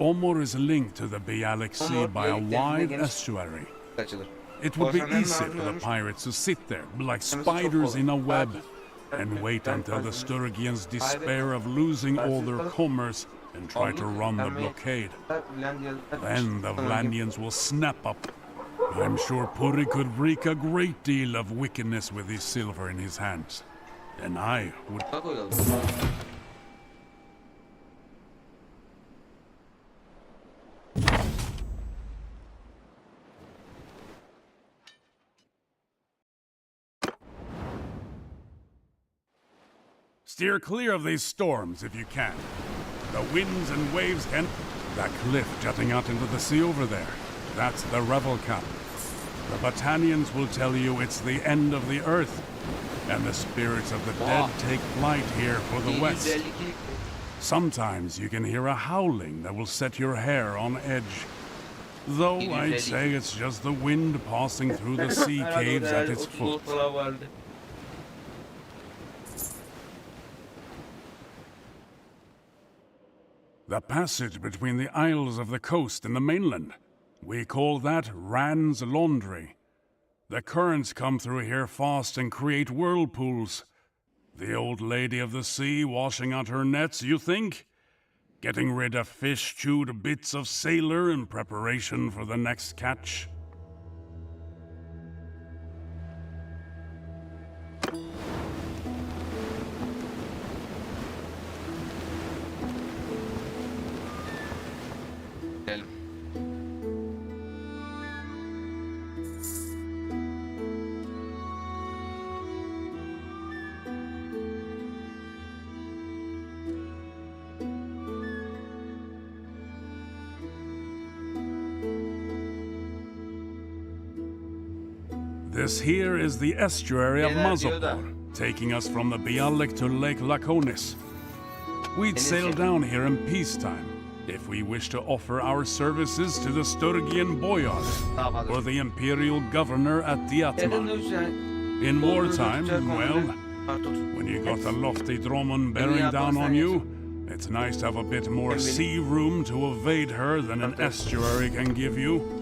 Omor is linked to the Bialik Sea by a wide estuary. It would be easy for the pirates to sit there like spiders in a web and wait until the Sturgians despair of losing all their commerce and try to run the blockade. Then the Vlandians will snap up. I'm sure Purik could wreak a great deal of wickedness with his silver in his hands. And I would... Steer clear of these storms if you can. The winds and waves can... That cliff jutting out into the sea over there, that's the Revel Cap. The Battanians will tell you it's the end of the earth. and the spirits of the dead take flight here for the west. Sometimes you can hear a howling that will set your hair on edge. Though I'd say it's just the wind passing through the sea caves at its foot. The passage between the isles of the coast and the mainland. We call that Rand's Laundry. The currents come through here fast and create whirlpools. The old lady of the sea washing out her nets, you think? Getting rid of fish-chewed bits of sailor in preparation for the next catch? This here is the estuary of Mazopor, taking us from the Bialik to Lake Laconis. We'd sail down here in peacetime, if we wish to offer our services to the Sturgian Boyar, or the Imperial Governor at Diatma. In wartime, well, when you got the lofty Droman bearing down on you, it's nice to have a bit more sea room to evade her than an estuary can give you.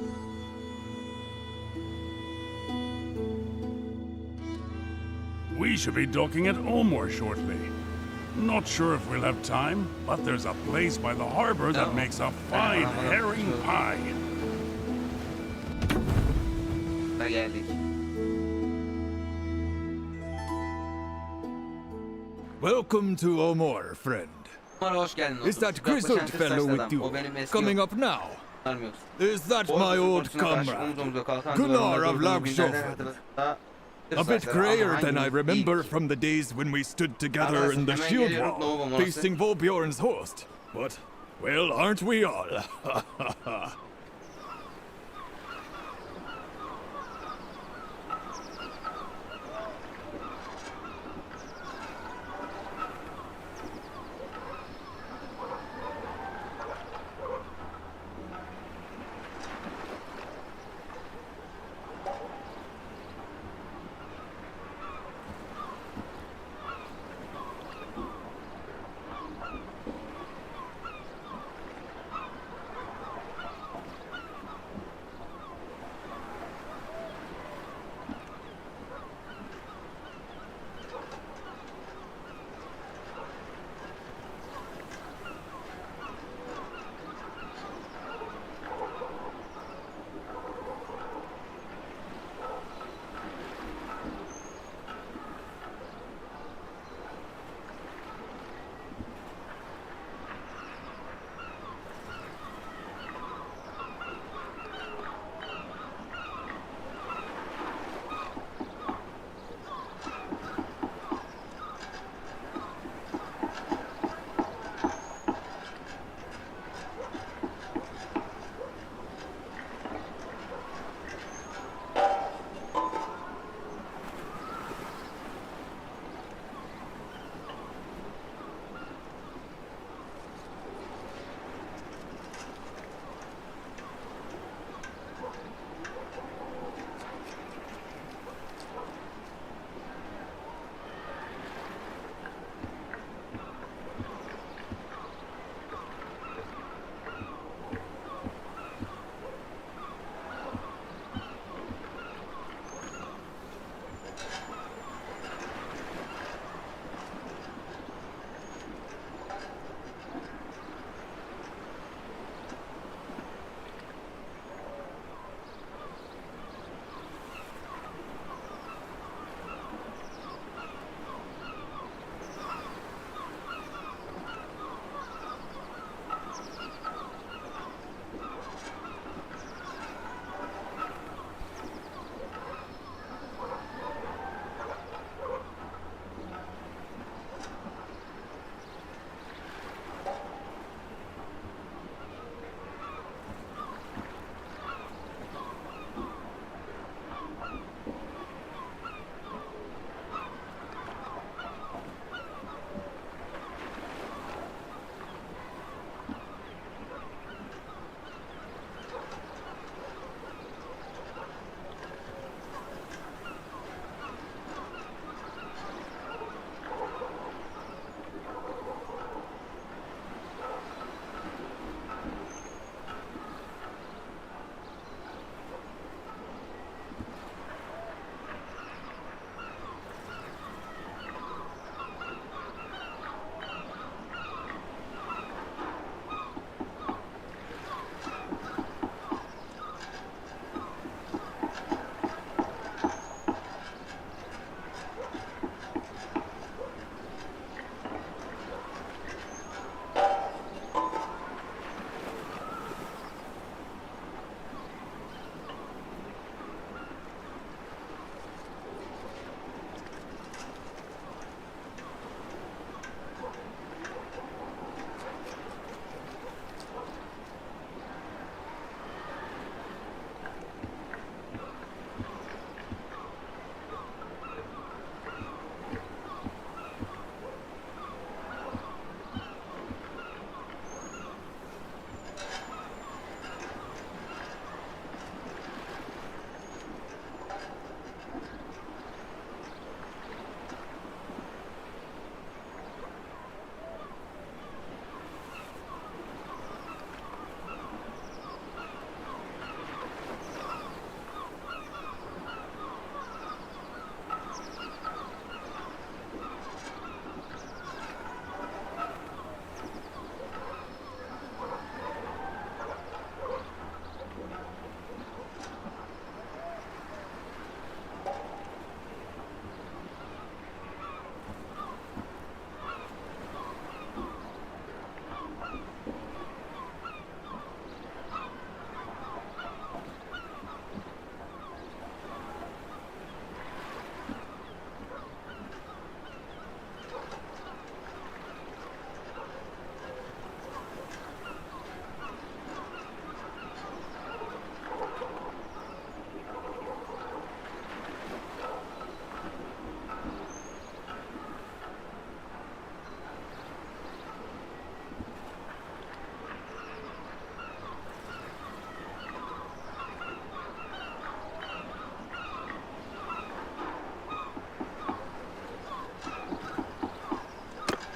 We should be docking at Omor shortly. Not sure if we'll have time, but there's a place by the harbor that makes a fine herring pie. Welcome to Omor, friend. Is that grizzled fellow with you coming up now? Is that my old comrade, Gunnar of Lagshofen? A bit grayer than I remember from the days when we stood together in the shield wall, facing Volbjorn's host. But, well, aren't we all?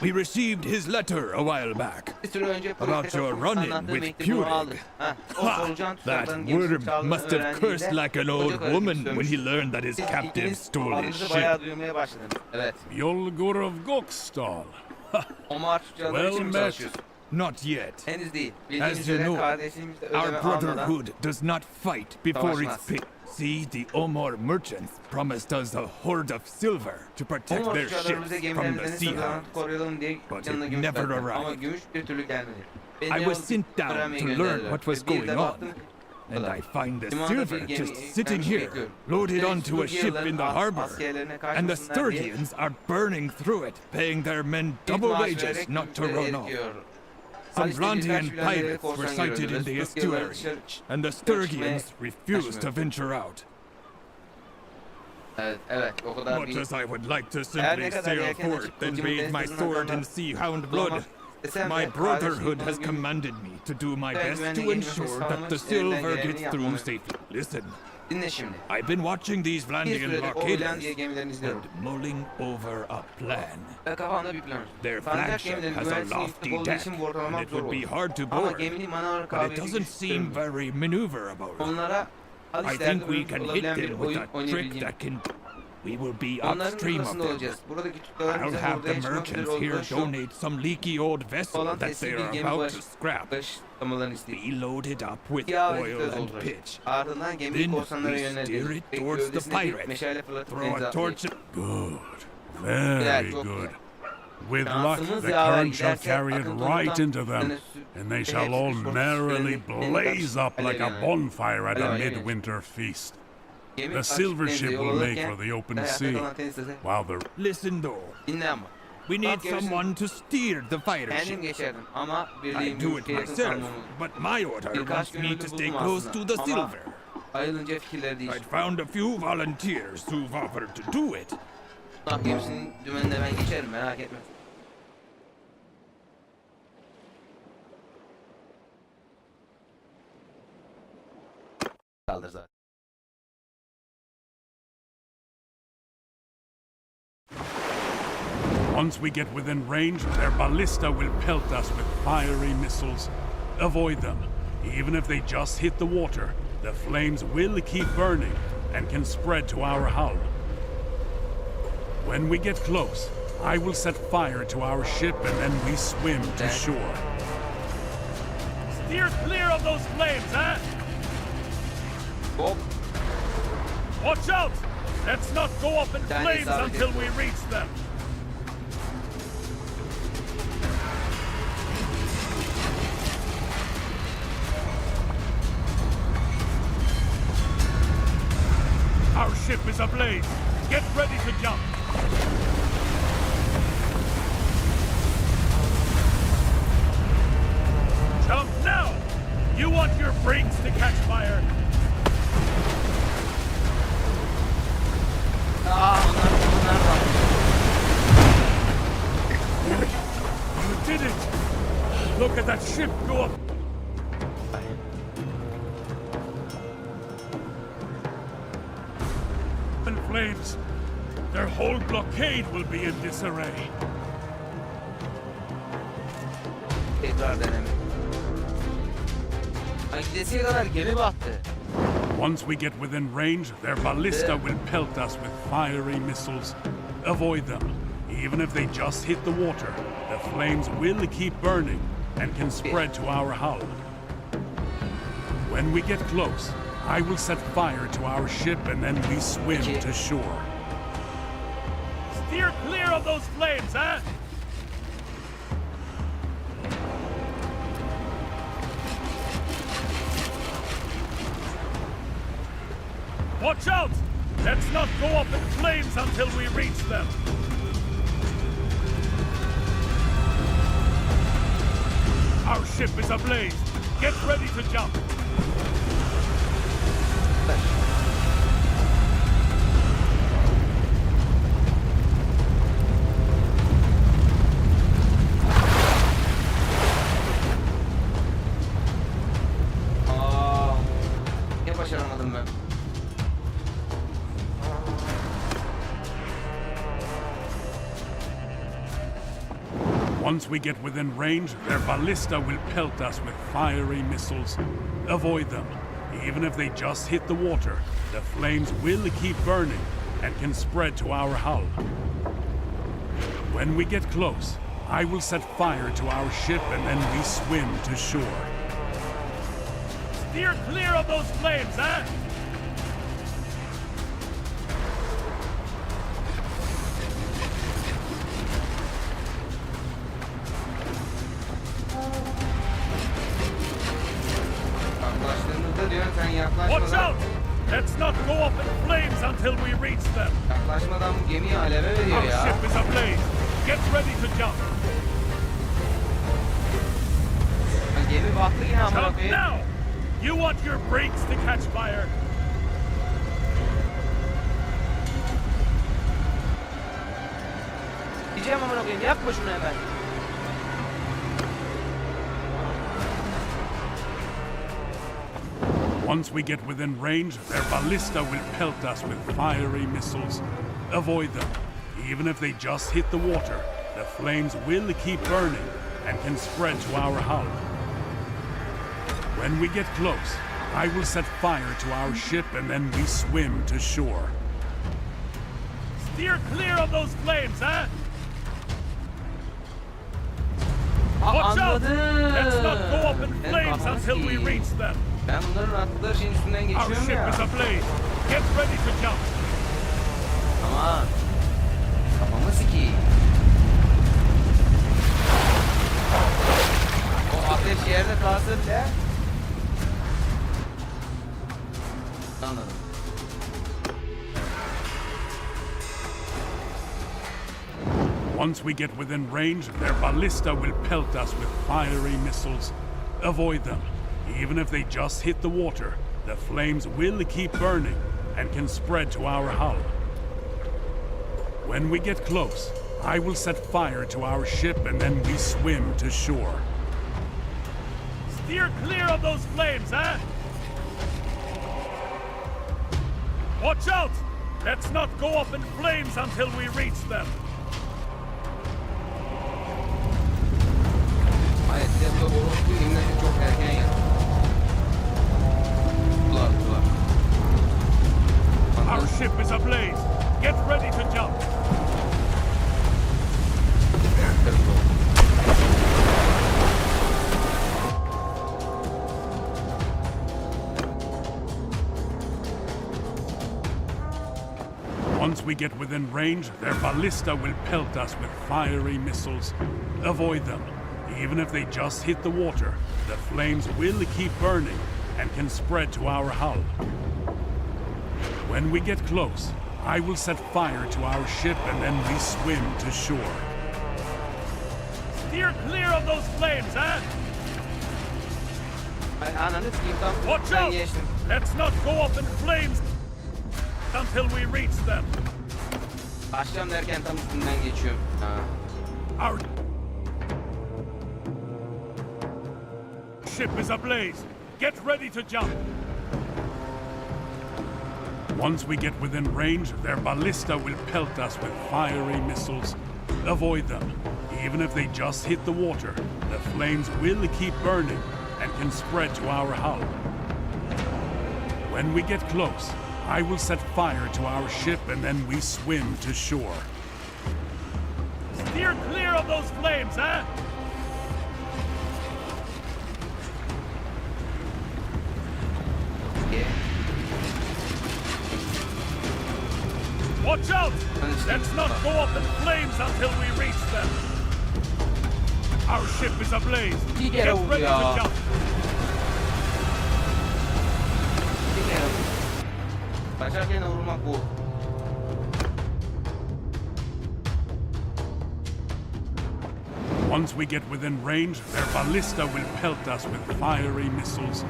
We received his letter a while back about your run-in with Purig. Ha! That worm must have cursed like an old woman when he learned that his captive stole his ship. Yolgur of Gokstal. Well met. Not yet. As you know, our brotherhood does not fight before it's picked. See, the Omor merchants promised us a hoard of silver to protect their ships from the sea hounds, but it never arrived. I was sent down to learn what was going on, and I find the silver just sitting here, loaded onto a ship in the harbor, and the Sturgians are burning through it, paying their men double wages not to run off. Some Blantian pirates were sighted in the estuary, and the Sturgians refused to venture out. Much as I would like to simply sail forth and bathe my sword in sea hound blood, my brotherhood has commanded me to do my best to ensure that the silver gets through safely. Listen, I've been watching these Vlandian blockaders and mulling over a plan. Their flagship has a lofty deck, and it would be hard to board, but it doesn't seem very maneuverable. I think we can hit them with a trick that can... We will be upstream of them. I'll have the merchants here donate some leaky old vessel that they are about to scrap. We load it up with oil and pitch. Then we steer it towards the pirates. Throw a torch... Good. Very good. With luck, the current shall carry it right into them, and they shall all merrily blaze up like a bonfire at a midwinter feast. The silver ship will make for the open sea, while the... Listen though, we need someone to steer the fire ship. I do it myself, but my order wants me to stay close to the silver. I'd found a few volunteers who've offered to do it. Once we get within range, their ballista will pelt us with fiery missiles. Avoid them. Even if they just hit the water, the flames will keep burning and can spread to our hull. When we get close, I will set fire to our ship and then we swim to shore. Steer clear of those flames, eh? Watch out! Let's not go up in flames until we reach them. Our ship is ablaze. Get ready to jump. Jump now! You want your brakes to catch fire. You did it! Look at that ship go up. Flames. Their whole blockade will be in disarray. Once we get within range, their ballista will pelt us with fiery missiles. Avoid them. Even if they just hit the water, the flames will keep burning and can spread to our hull. When we get close, I will set fire to our ship and then we swim to shore. Steer clear of those flames, eh? Watch out! Let's not go up in flames until we reach them. Our ship is ablaze. Get ready to jump. Niye başaramadım ben? Once we get within range, their ballista will pelt us with fiery missiles. Avoid them. Even if they just hit the water, the flames will keep burning and can spread to our hull. When we get close, I will set fire to our ship and then we swim to shore. Steer clear of those flames, eh? Watch out! Let's not go up in flames until we reach them. Yaklaşmadan bu gemiyi aleve veriyor Our ya. ship is ablaze. Get ready to jump. Gemi battı yine amına Jump koyayım. now! You want your brakes to catch fire? Diyeceğim amına koyayım, yapma şunu hemen. Once we get within range, their ballista will pelt us with fiery missiles. Avoid them. Even if they just hit the water, the flames will keep burning and can spread to our hull. When we get close, I will set fire to our ship and then we swim to shore. Steer clear of those flames, eh? Watch out! Let's not go up in flames until we reach them. Ben bunların attıkları şeyin üstünden Our geçiyorum ship ya. is ablaze. Get ready to jump. Aman. Kafamı sikeyim. O ateş yerde kalsın bile. Anladım. Once we get within range, their ballista will pelt us with fiery missiles. Avoid them. Even if they just hit the water, the flames will keep burning and can spread to our hull. When we get close, I will set fire to our ship and then we swim to shore. Steer clear of those flames, eh? Watch out! Let's not go up in flames until we reach them. Hayır, size bu orospu imleti çok erken ya. Ulan. Our ship is ablaze. Get ready to jump. Once we get within range, their ballista will pelt us with fiery missiles. Avoid them. Even if they just hit the water, the flames will keep burning and can spread to our hull. When we get close, I will set fire to our ship and then we swim to shore. Steer clear of those flames, eh? Ay ananı sikeyim tam. Watch Ben out! geçtim. Let's not go up in flames until we reach them. Başlayacağım derken tam üstünden geçiyorum. Ha. Our ship is ablaze. Get ready to jump. Once we get within range, their ballista will pelt us with fiery missiles. Avoid them. Even if they just hit the water, the flames will keep burning and can spread to our hull. When we get close, I will set fire to our ship and then we swim to shore. Steer clear of those flames, eh? Watch out! Let's not go up in flames until we reach them. Our ship is ablaze. Get ready to jump. Başarken vurmak bu. Once we get within range, their ballista will pelt us with fiery missiles.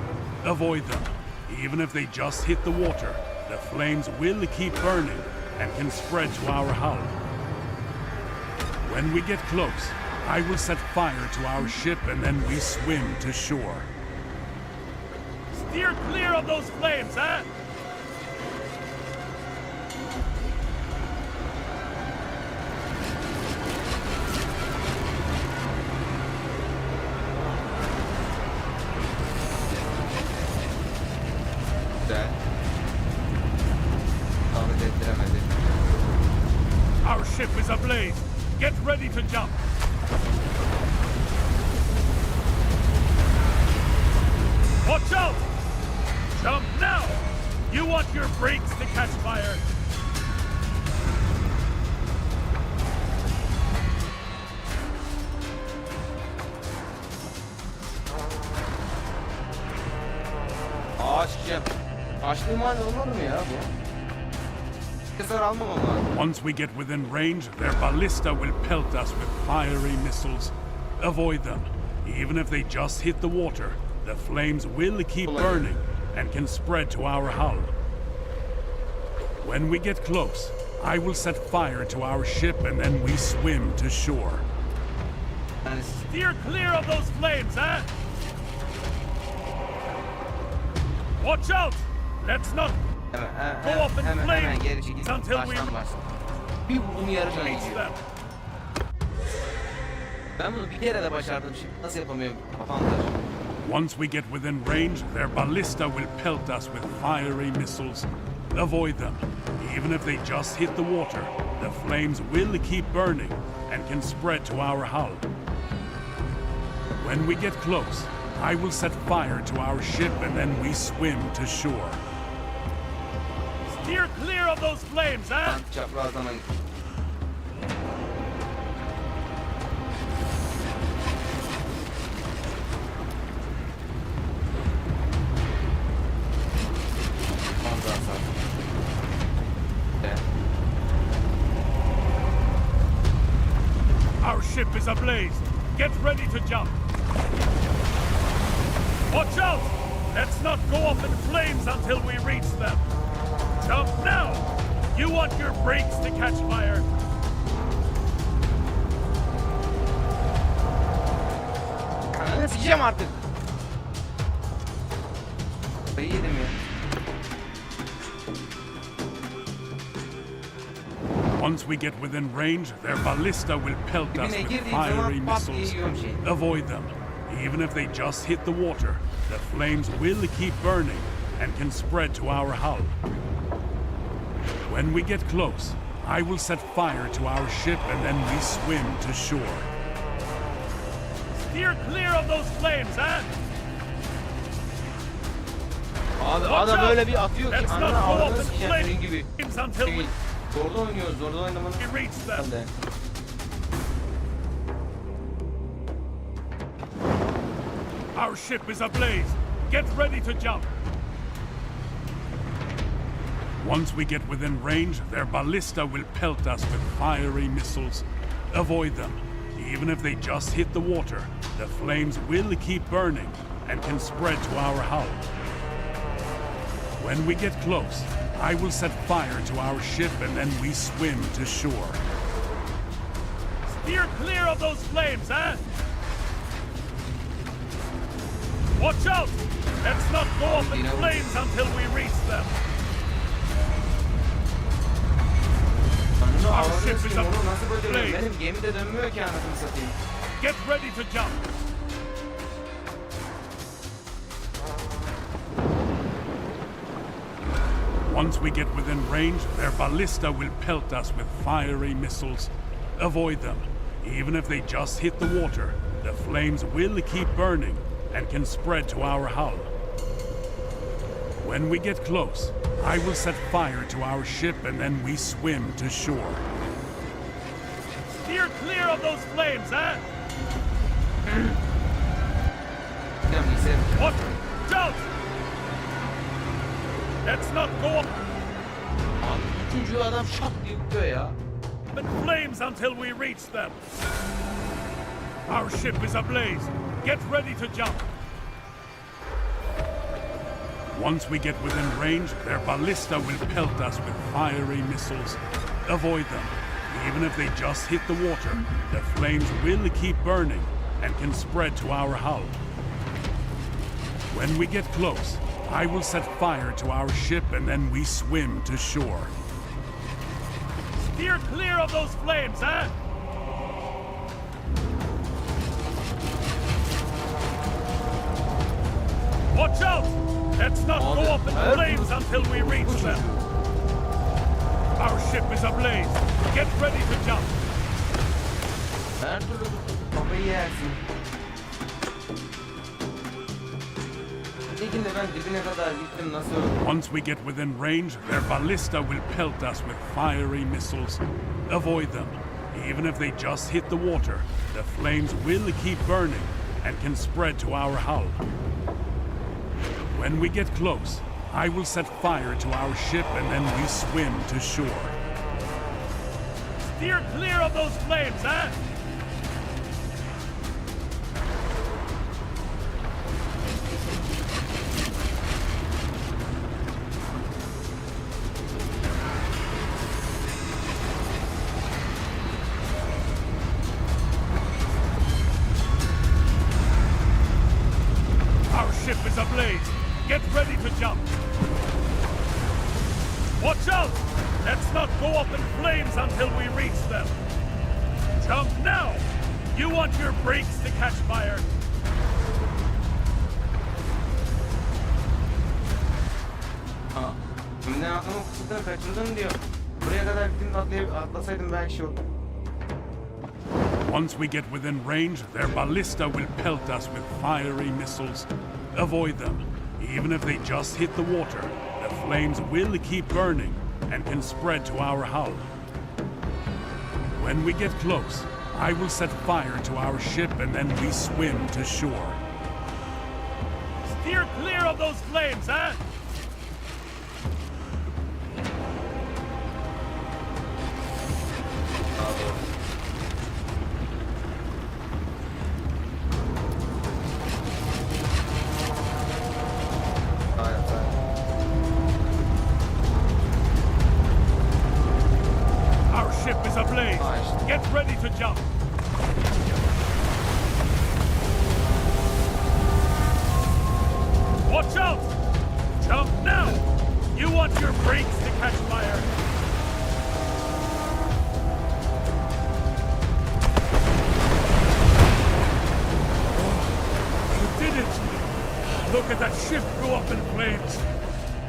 Avoid them. Even if they just hit the water, the flames will keep burning and can spread to our hull. When we get close, I will set fire to our ship and then we swim to shore. Steer clear of those flames, eh? ready to jump. Watch out! Jump now! You want your brakes to catch fire. Açacağım. Açtığım halde olur mu ya bu? Keser almamam lazım. Once we get within range, their ballista will pelt us with fiery missiles. Avoid them. Even if they just hit the water, the flames will keep burning and can spread to our hull. When we get close, I will set fire to our ship and then we swim to shore. Steer clear of those flames, eh? Watch out! Let's not go up in flames until we bir vurdum yarı can reach gidiyor. them. Ben bunu bir kere de başardım şimdi. Nasıl yapamıyorum? Kafam karışıyor. Once we get within range, their ballista will pelt us with fiery missiles. Avoid them. Even if they just hit the water, the flames will keep burning and can spread to our hull. When we get close, I will set fire to our ship and then we swim to shore. Steer clear of those flames, eh? Çaprazlama git. Ondan sonra. Evet. Our ship is ablaze. Get ready to jump. Watch out! Let's not go up in flames until we reach them. Jump now! You want your brakes to catch fire. Ananı sikeceğim artık. Kafayı yedim ya. Once we get within range, their ballista will pelt us Dibine with girdiğim fiery zaman pat diye missiles. yiyorum şeyi. Avoid them. Even if they just hit the water, the flames will keep burning and can spread to our hull. When we get close, I will set fire to our ship and then we swim to shore. Steer clear of those flames, eh? Abi Watch adam out! öyle bir atıyor ki Let's not ananı go up avradını in sikeceğim senin gibi. flames until we Zorda oynuyoruz, zorda oynamanın. reach them. Ben de. Our ship is ablaze. Get ready to jump. Once we get within range, their ballista will pelt us with fiery missiles. Avoid them. Even if they just hit the water, the flames will keep burning and can spread to our hull. When we get close, I will set fire to our ship and then we swim to shore. Steer clear of those flames, eh? Watch out! Let's not go up in flames until we reach them. Ananı Our avradını ship is sikeyim oğlum nasıl böyle dönüyor? ablaze. Benim gemi de dönmüyor ki anasını satayım. Get ready to jump. Once we get within range, their ballista will pelt us with fiery missiles. Avoid them. Even if they just hit the water, the flames will keep burning and can spread to our hull. When we get close, I will set fire to our ship and then we swim to shore. Steer clear of those flames, eh? Ya bilgisayar. Watch out! Let's not go up Abi üçüncü adam şak diye bitiyor ya. in flames until we reach them. Our ship is ablaze. Get ready to jump. Once we get within range, their ballista will pelt us with fiery missiles. Avoid them. Even if they just hit the water, the flames will keep burning and can spread to our hull. When we get close, I will set fire to our ship and then we swim to shore. Steer clear of those flames, eh? Watch out! Let's not go up in flames until we reach them. Our ship is ablaze. Get ready to jump. Her türlü kafayı yersin. İlkinde ben dibine kadar gittim nasıl öldüm? Once we get within range, their ballista will pelt us with fiery missiles. Avoid them. Even if they just hit the water, the flames will keep burning and can spread to our hull. When we get close, I will set fire to our ship and then we swim to shore. Steer clear of those flames, eh? Our ship is ablaze. Get ready to jump. Watch out! Let's not go up in flames until we reach them. Jump now! You want your brakes to catch fire. Aa, şimdi adamın fırsatını kaçırdın diyor. Buraya kadar gittim atlasaydım belki şey olur. Once we get within range, their ballista will pelt us with fiery missiles. Avoid them. Even if they just hit the water, the flames will keep burning and can spread to our hull. When we get close, I will set fire to our ship and then we swim to shore. Steer clear of those flames, eh? Our ship is ablaze. Get ready to jump. Watch out! Jump now! You want your brakes to catch fire. You did it! Look at that ship go up in flames.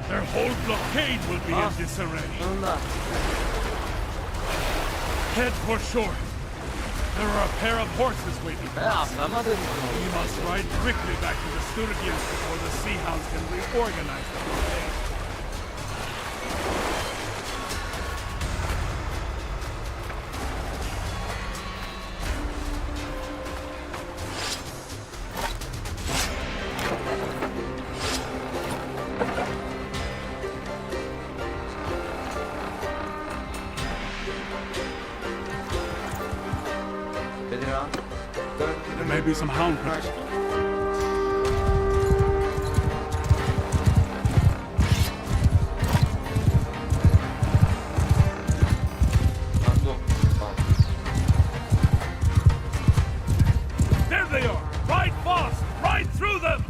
Their whole blockade will be in disarray. Head for shore. There are a pair of horses waiting for us. We must ride quickly back to the Sturgians before the Sea Hounds can reorganize the blockade. There may be some hound patrol. There they are! Ride fast! Ride through them!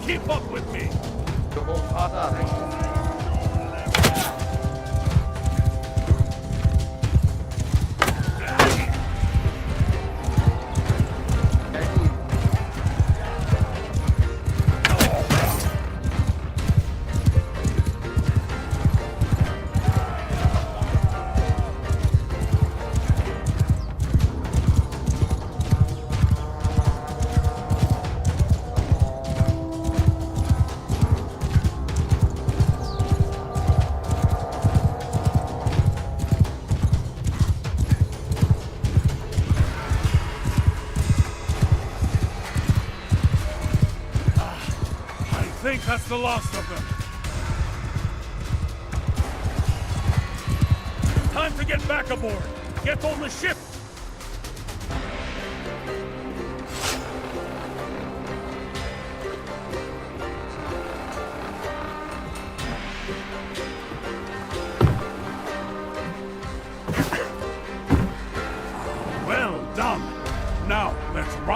Keep up with me! I think that's the last of them. Time to get back aboard. Get on the ship.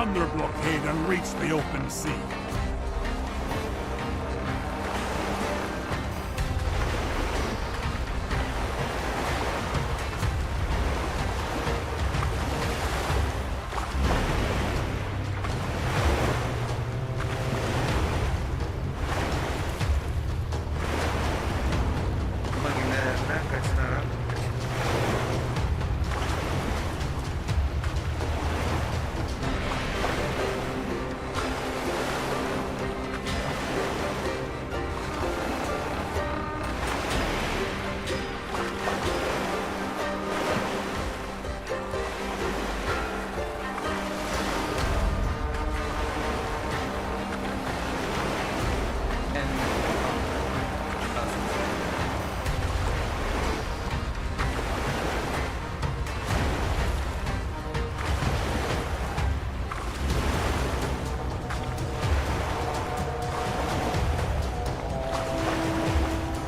run their blockade and reach the open sea. Makinelerinden kaçınarak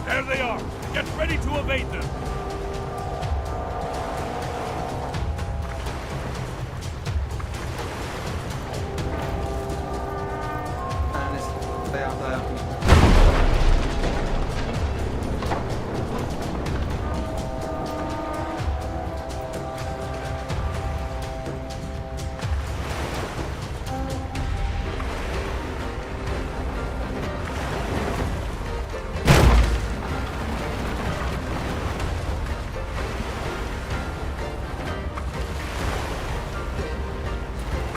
There they are! Get ready to evade them! tanesi hata yapmış.